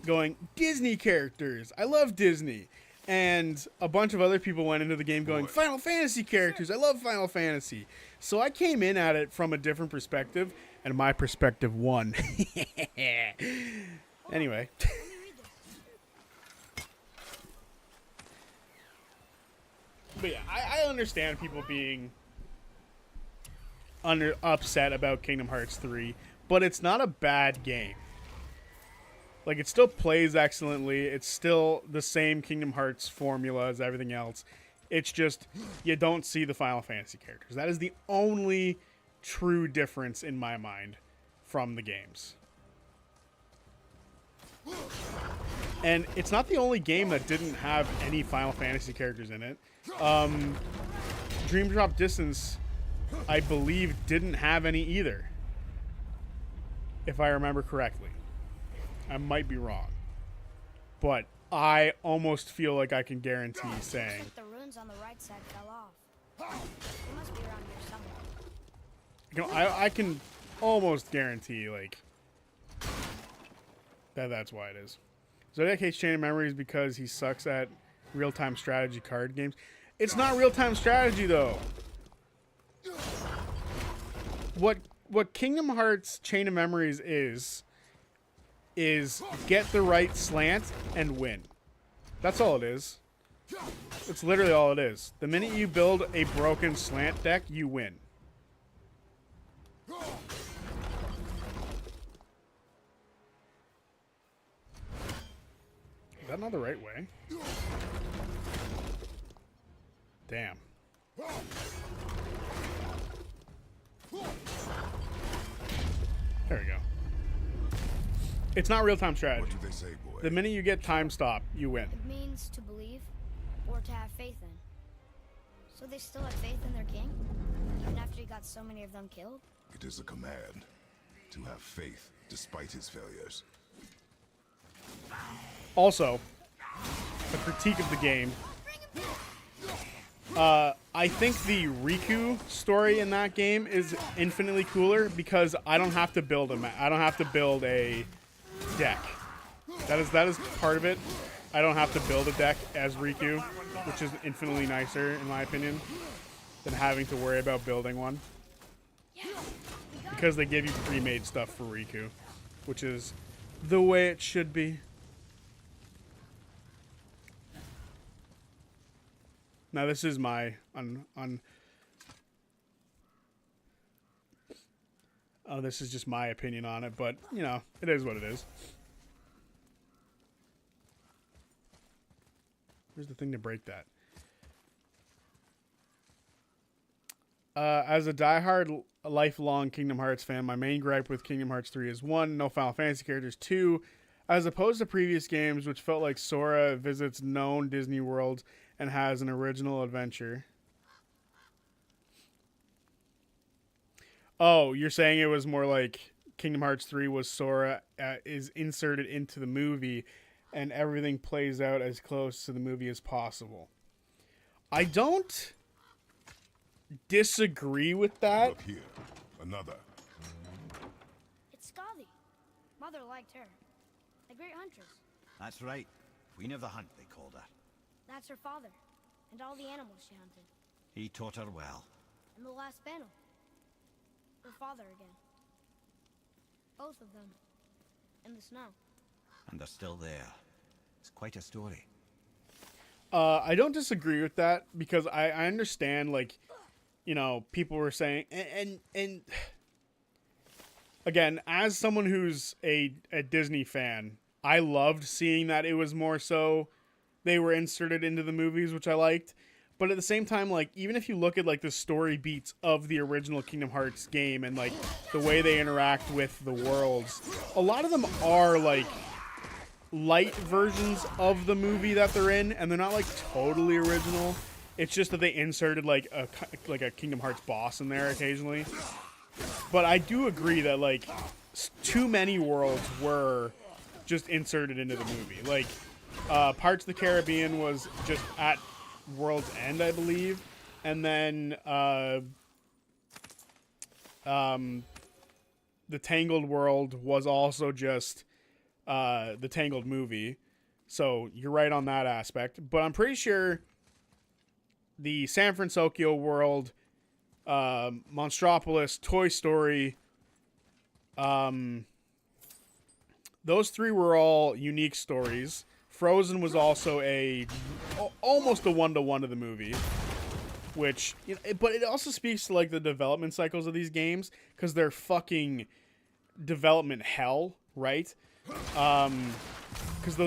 going, Disney characters, I love Disney. And a bunch of other people went into the game going, Final Fantasy characters, I love Final Fantasy. So I came in at it from a different perspective, and my perspective won. Anyway. But yeah, I understand people being upset about Kingdom Hearts 3, but it's not a bad game. Like, it still plays excellently. It's still the same Kingdom Hearts formula as everything else. It's just you don't see the Final Fantasy characters. That is the only true difference in my mind from the games. And it's not the only game that didn't have any Final Fantasy characters in it. Dream Drop Distance, I believe, didn't have any either, if I remember correctly. I might be wrong, but I almost feel like I can guarantee saying. Looks like the runes on the right side fell off. They must be around here somewhere. You know, I can almost guarantee like that's why it is. Zodiac hates Chain of Memories because he sucks at real-time strategy card games. It's not real-time strategy though. What Kingdom Hearts Chain of Memories is get the right slant and win. That's all it is. It's literally all it is. The minute you build a broken slant deck, you win. Is that not the right way? Damn. There we go. It's not real-time strategy. What do they say, boy? The minute you get time stop, you win. It means to believe or to have faith in. So they still have faith in their king? Even after he got so many of them killed? It is a command to have faith despite his failures. Also, a critique of the game. I think the Riku story in that game is infinitely cooler because I don't have to build a deck. That is part of it. I don't have to build a deck as Riku, which is infinitely nicer in my opinion than having to worry about building one. Because they give you pre-made stuff for Riku, which is the way it should be. Now this is my this is just my opinion on it, but you know, it is what it is. Where's the thing to break that? As a diehard lifelong Kingdom Hearts fan, my main gripe with Kingdom Hearts 3 is 1, no Final Fantasy characters, 2, as opposed to previous games which felt like Sora visits known Disney worlds and has an original adventure. Oh, you're saying it was more like Kingdom Hearts 3 was Sora is inserted into the movie and everything plays out as close to the movie as possible. I don't disagree with that. Look here, another. It's Skadi. Mother liked her. The great huntress. That's right. Queen of the Hunt, they called her. That's her father. And all the animals she hunted. He taught her well. And the last panel. Her father again. Both of them. In the snow. And they're still there. It's quite a story. I don't disagree with that because I understand, like, you know, people were saying, and again, as someone who's a Disney fan, I loved seeing that it was more so they were inserted into the movies, which I liked. But at the same time, like, even if you look at, like, the story beats of the original Kingdom Hearts game and, like, the way they interact with the worlds, a lot of them are, like, light versions of the movie that they're in, and they're not, like, totally original. It's just that they inserted, like a Kingdom Hearts boss in there occasionally. But I do agree that, like, too many worlds were just inserted into the movie. Like, Parts of the Caribbean was just at World's End, I believe. And then the Tangled World was also just the Tangled movie. So you're right on that aspect. But I'm pretty sure the San Francisco world, Monstropolis, Toy Story, those three were all unique stories. Frozen was also almost a one-to-one of the movie. which, you know, but it also speaks to like the development cycles of these games because they're fucking development hell, right? Because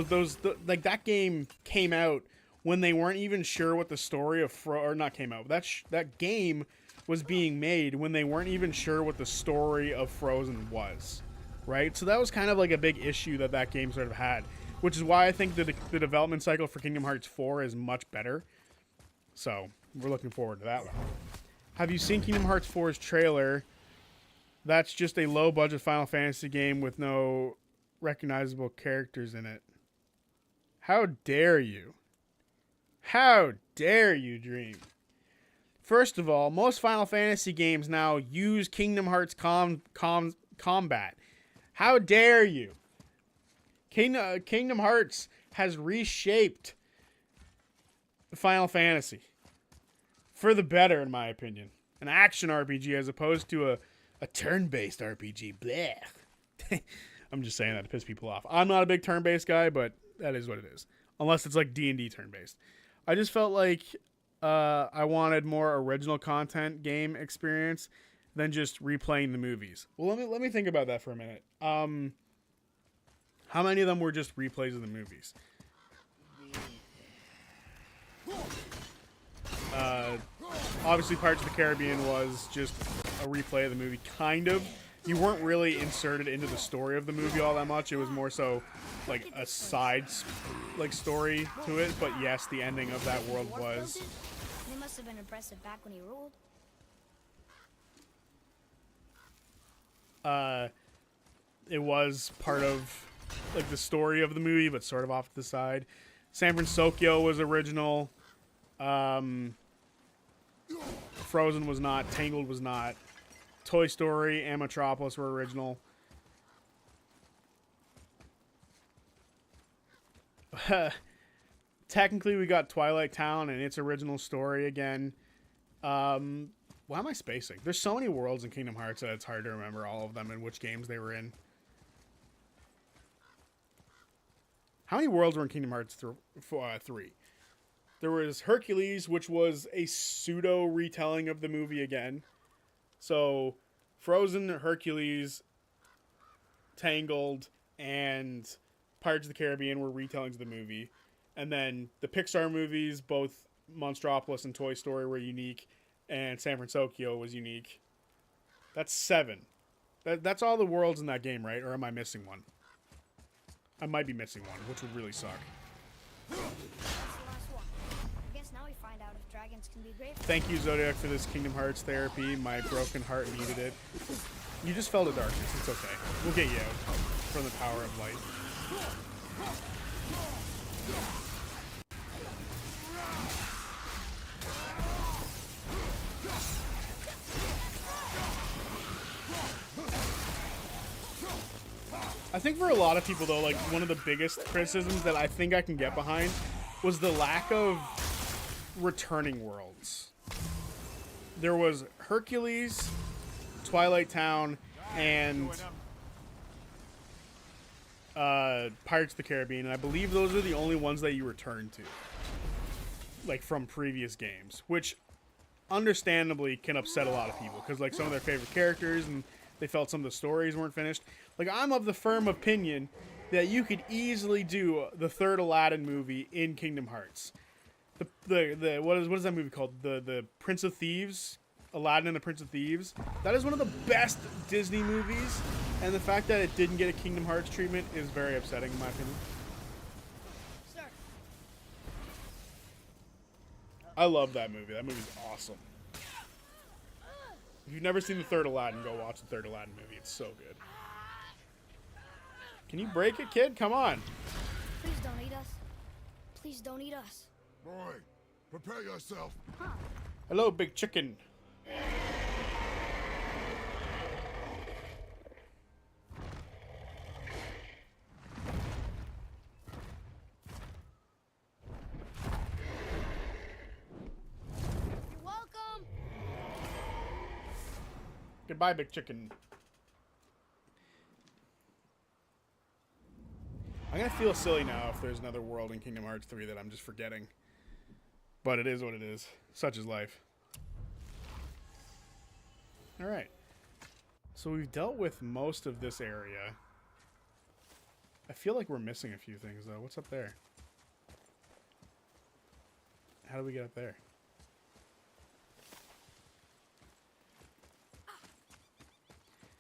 like that game came out when they weren't even sure what the story of not came out. That game was being made when they weren't even sure what the story of Frozen was, right? So that was kind of like a big issue that game sort of had, which is why I think the development cycle for Kingdom Hearts 4 is much better. So we're looking forward to that one. Have you seen Kingdom Hearts 4's trailer? That's just a low-budget Final Fantasy game with no recognizable characters in it. How dare you? How dare you, Dream? First of all, most Final Fantasy games now use Kingdom Hearts combat. How dare you? Kingdom Hearts has reshaped Final Fantasy for the better, in my opinion. An action RPG as opposed to a turn-based RPG. Blech. I'm just saying that to piss people off. I'm not a big turn-based guy, but that is what it is. Unless it's like D&D turn-based. I just felt like I wanted more original content game experience than just replaying the movies. Well, let me think about that for a minute. How many of them were just replays of the movies? Obviously, Pirates of the Caribbean was just a replay of the movie, kind of. You weren't really inserted into the story of the movie all that much. It was more so like a side story to it. But yes, the ending of that world was. They must have been impressive back when he ruled. It was part of like the story of the movie, but sort of off to the side. San Francisco was original. Frozen was not. Tangled was not. Toy Story and Metropolis were original. Technically, we got Twilight Town and its original story again. Why am I spacing? There's so many worlds in Kingdom Hearts that it's hard to remember all of them and which games they were in. How many worlds were in Kingdom Hearts 3? There was Hercules, which was a pseudo retelling of the movie again. So, Frozen, Hercules, Tangled, and Pirates of the Caribbean were retellings of the movie. And then the Pixar movies, both Monstropolis and Toy Story, were unique, and San Francisco was unique. That's 7. That's all the worlds in that game, right? Or am I missing one? I might be missing one, which would really suck. That's the last one. I guess now we find out if dragons can be brave. Thank you, Zodiac, for this Kingdom Hearts therapy. My broken heart needed it. You just fell to darkness. It's okay. We'll get you out from the power of light. I think for a lot of people, though, like, one of the biggest criticisms that I think I can get behind was the lack of returning worlds. There was Hercules, Twilight Town, and Pirates of the Caribbean, and I believe those are the only ones that you return to, like, from previous games, which understandably can upset a lot of people, because, like, some of their favorite characters, and they felt some of the stories weren't finished. Like, I'm of the firm opinion that you could easily do the third Aladdin movie in Kingdom Hearts. The what is that movie called? The Prince of Thieves, Aladdin and the Prince of Thieves. That is one of the best Disney movies, and the fact that it didn't get a Kingdom Hearts treatment is very upsetting in my opinion. Sir. I love that movie. That movie's awesome. If you've never seen the third Aladdin, go watch the third Aladdin movie. It's so good. Can you break it, kid? Come on. Please don't eat us. Please don't eat us. Boy, prepare yourself. Hello, big chicken. You're welcome. Goodbye, big chicken. I'm gonna feel silly now if there's another world in Kingdom Hearts 3 that I'm just forgetting. But it is what it is. Such is life. All right. So we've dealt with most of this area. I feel like we're missing a few things, though. What's up there? How do we get up there?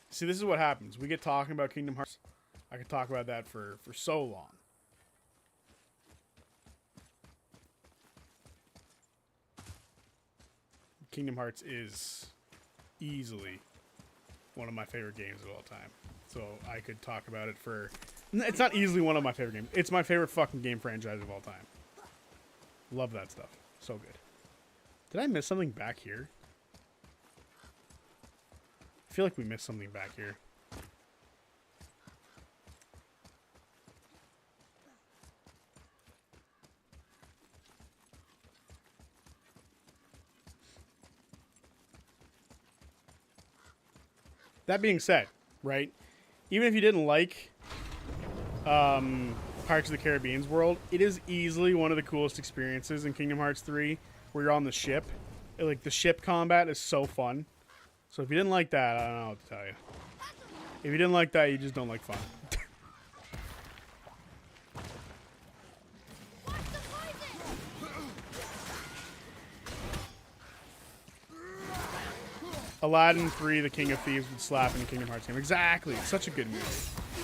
See, this is what happens. We get talking about Kingdom Hearts. I could talk about that for so long. Kingdom Hearts is easily one of my favorite games of all time. So I could talk about it for... It's not easily one of my favorite games. It's my favorite fucking game franchise of all time. Love that stuff. So good. Did I miss something back here? I feel like we missed something back here. That being said, right? Even if you didn't like Pirates of the Caribbean's world, it is easily one of the coolest experiences in Kingdom Hearts 3 where you're on the ship. Like, the ship combat is so fun. So if you didn't like that, I don't know what to tell you. If you didn't like that, you just don't like fun. Aladdin 3, The King of Thieves would slap in a Kingdom Hearts game. Exactly. It's such a good movie.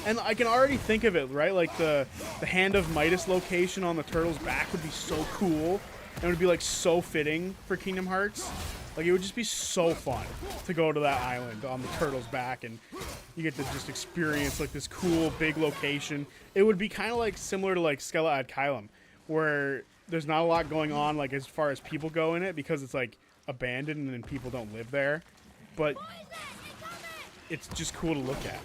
And I can already think of it, right? Like the Hand of Midas location on the turtle's back would be so cool. And it would be like so fitting for Kingdom Hearts. Like, it would just be so fun to go to that island on the turtle's back, and you get to just experience like this cool big location. It would be kind of like similar to like Skella ad Kylum, where there's not a lot going on like as far as people go in it because it's like abandoned and people don't live there. But it's just cool to look at.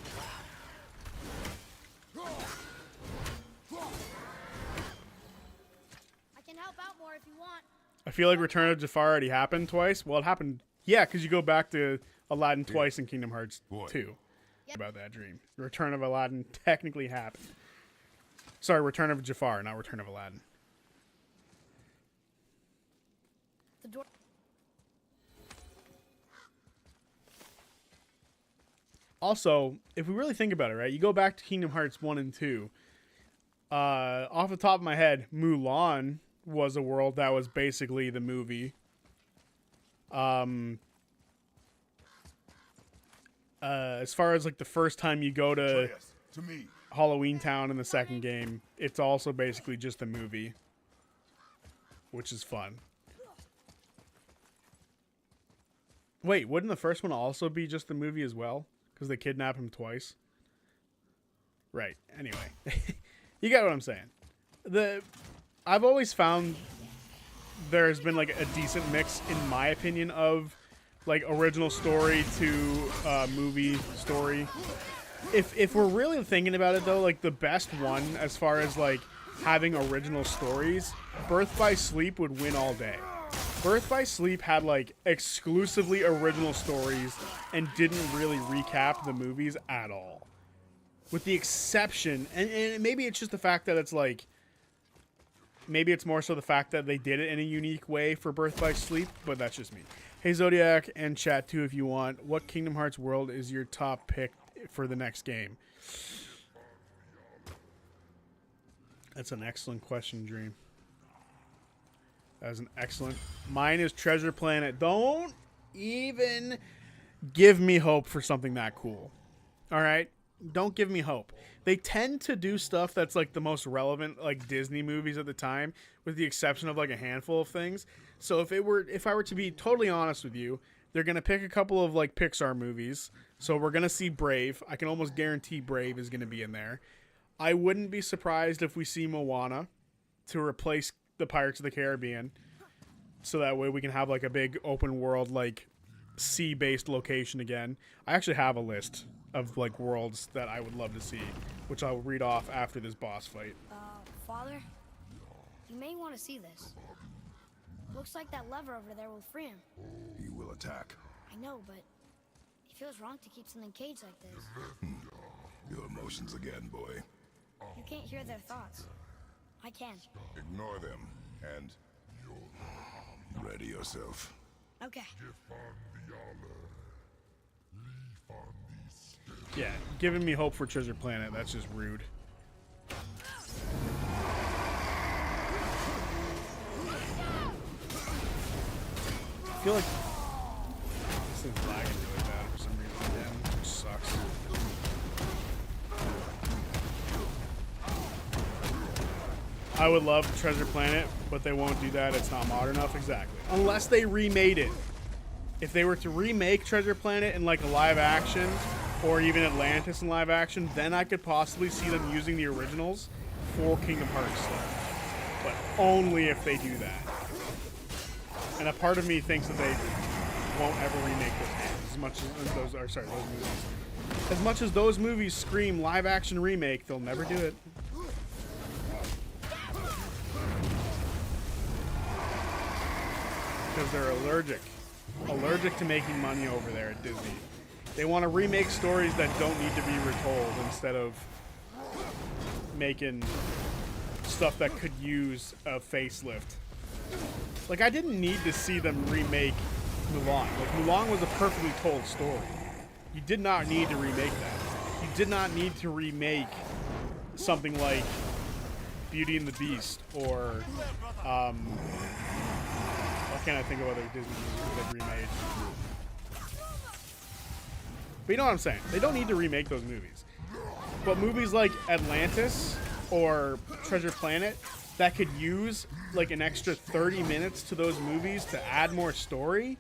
I can help out more if you want. I feel like Return of Jafar already happened twice. Well, it happened, yeah, because you go back to Aladdin twice in Kingdom Hearts 2. Yep. About that dream. Return of Aladdin technically happened. Sorry, Return of Jafar, not Return of Aladdin. The door. Also, if we really think about it, right, you go back to Kingdom Hearts 1 and 2. Off the top of my head, Mulan was a world that was basically the movie. As far as like the first time you go to Halloween Town in the second game, it's also basically just a movie, which is fun. Wait, wouldn't the first one also be just the movie as well? Because they kidnap him twice. Right. Anyway, you get what I'm saying. I've always found there's been like a decent mix, in my opinion, of like original story to movie story. If we're really thinking about it though, like the best one as far as like having original stories, Birth by Sleep would win all day. Birth by Sleep had like exclusively original stories and didn't really recap the movies at all. With the exception, and maybe it's just the fact that it's like, maybe it's more so the fact that they did it in a unique way for Birth by Sleep, but that's just me. Hey Zodiac, and chat too if you want, what Kingdom Hearts world is your top pick for the next game? That's an excellent question, Dream. That is an excellent. Mine is Treasure Planet. Don't even give me hope for something that cool. All right? Don't give me hope. They tend to do stuff that's like the most relevant like Disney movies at the time, with the exception of like a handful of things. So if I were to be totally honest with you, they're going to pick a couple of like Pixar movies. So we're going to see Brave. I can almost guarantee Brave is going to be in there. I wouldn't be surprised if we see Moana to replace the Pirates of the Caribbean, so that way we can have like a big open world like sea-based location again. I actually have a list of like worlds that I would love to see, which I'll read off after this boss fight. Father, you may want to see this. Looks like that lever over there will free him. He will attack. I know, but it feels wrong to keep something caged like this. Your emotions again, boy. You can't hear their thoughts. I can. Ignore them and ready yourself. Okay. Yeah, giving me hope for Treasure Planet, that's just rude. I feel like this thing's lagging really bad for some reason again, which sucks. I would love Treasure Planet, but they won't do that. It's not modern enough. Exactly. Unless they remade it. If they were to remake Treasure Planet in like a live action, or even Atlantis in live action, then I could possibly see them using the originals for Kingdom Hearts stuff. But only if they do that. And a part of me thinks that they won't ever remake those games as much as those are. Sorry, those movies. As much as those movies scream live action remake, they'll never do it. Because they're allergic to making money over there at Disney. They want to remake stories that don't need to be retold instead of making stuff that could use a facelift. Like, I didn't need to see them remake Mulan. Like, Mulan was a perfectly told story. You did not need to remake that. You did not need to remake something like Beauty and the Beast or, why can't I think of other Disney movies they've remade? But you know what I'm saying. They don't need to remake those movies. But movies like Atlantis or Treasure Planet that could use like an extra 30 minutes to those movies to add more story,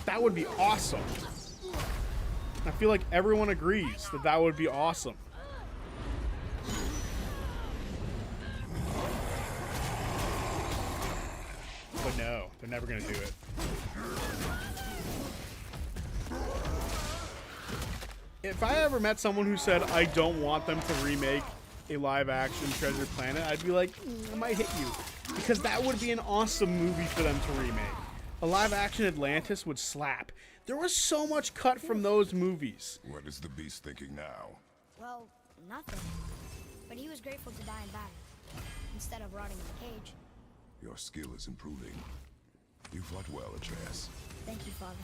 that would be awesome. I feel like everyone agrees that that would be awesome. But no, they're never going to do it. If I ever met someone who said, I don't want them to remake a live-action Treasure Planet, I'd be like, I might hit you. Because that would be an awesome movie for them to remake. A live-action Atlantis would slap. There was so much cut from those movies. What is the beast thinking now? Well, nothing. But he was grateful to die in battle, instead of rotting in a cage. Your skill is improving. You fought well, Atreus. Thank you, Father.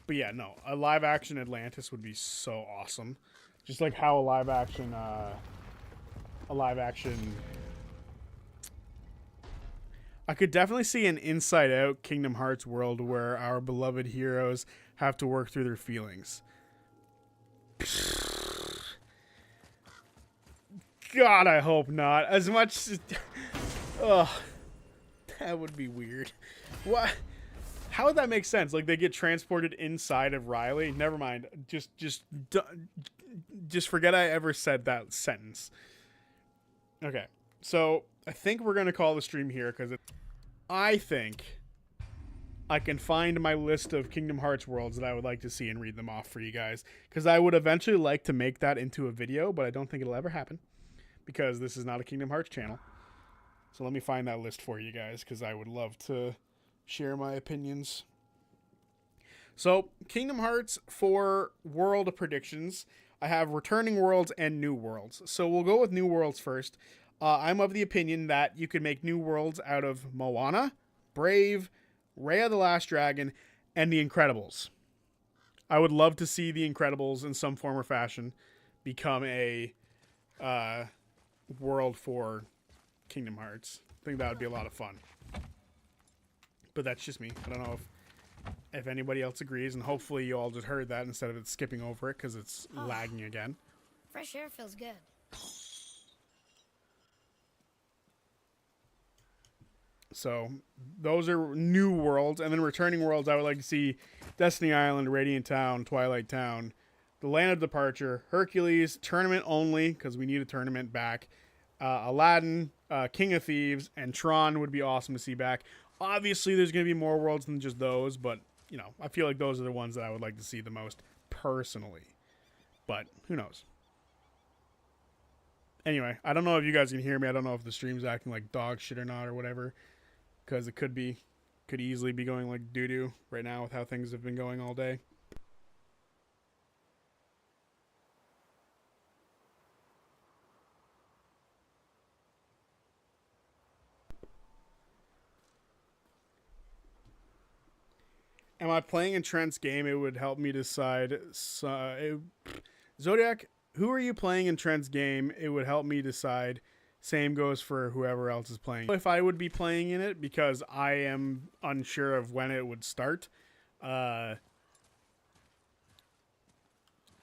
But yeah, no, a live-action Atlantis would be so awesome. Just like how a live-action, I could definitely see an inside-out Kingdom Hearts world where our beloved heroes have to work through their feelings. God, I hope not. As much as... Ugh. That would be weird. What? How would that make sense? Like, they get transported inside of Riley? Never mind. Just forget I ever said that sentence. Okay. So, I think we're going to call the stream here, because I think I can find my list of Kingdom Hearts worlds that I would like to see and read them off for you guys. Because I would eventually like to make that into a video, but I don't think it'll ever happen. Because this is not a Kingdom Hearts channel. So let me find that list for you guys, because I would love to share my opinions. So, Kingdom Hearts for world predictions. I have returning worlds and new worlds. So we'll go with new worlds first. I'm of the opinion that you could make new worlds out of Moana, Brave, Raya the Last Dragon, and The Incredibles. I would love to see The Incredibles in some form or fashion become a world for Kingdom Hearts. I think that would be a lot of fun. But that's just me. I don't know if anybody else agrees, and hopefully you all just heard that instead of it skipping over it because it's lagging again. Fresh air feels good. So those are new worlds, and then returning worlds I would like to see Destiny Island, Radiant Town, Twilight Town, the Land of Departure, Hercules, Tournament only because we need a tournament back, Aladdin, King of Thieves, and Tron would be awesome to see back. Obviously, there's going to be more worlds than just those, but, you know, I feel like those are the ones that I would like to see the most personally. But, who knows? Anyway, I don't know if you guys can hear me. I don't know if the stream's acting like dog shit or not or whatever, because it could easily be going like doo-doo right now with how things have been going all day. Am I playing in Trent's game? It would help me decide. Zodiac, who are you playing in Trent's game? It would help me decide. Same goes for whoever else is playing. If I would be playing in it, because I am unsure of when it would start.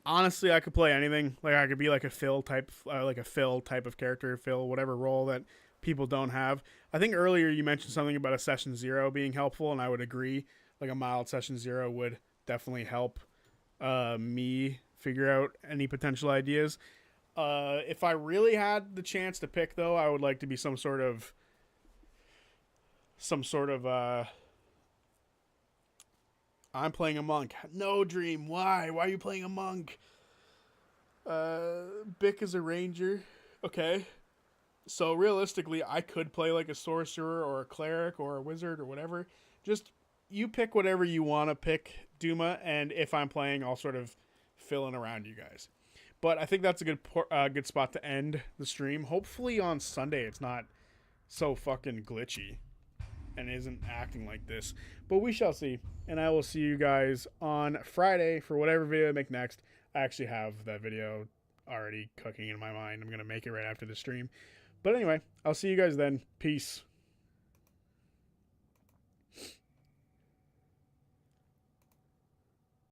Honestly, I could play anything. Like I could be like a Phil type of character, Phil, whatever role that people don't have. I think earlier you mentioned something about a session 0 being helpful, and I would agree. Like a mild session 0 would definitely help me figure out any potential ideas. If I really had the chance to pick, though, I would like to be some sort of I'm playing a monk. No, Dream. Why? Why are you playing a monk? Bick is a ranger. Okay. So realistically, I could play like a sorcerer or a cleric or a wizard or whatever. Just you pick whatever you want to pick, Duma, and if I'm playing, I'll sort of fill in around you guys. But I think that's a good spot to end the stream. Hopefully on Sunday it's not so fucking glitchy and isn't acting like this. But we shall see. And I will see you guys on Friday for whatever video I make next. I actually have that video already cooking in my mind. I'm going to make it right after the stream. But anyway, I'll see you guys then. Peace.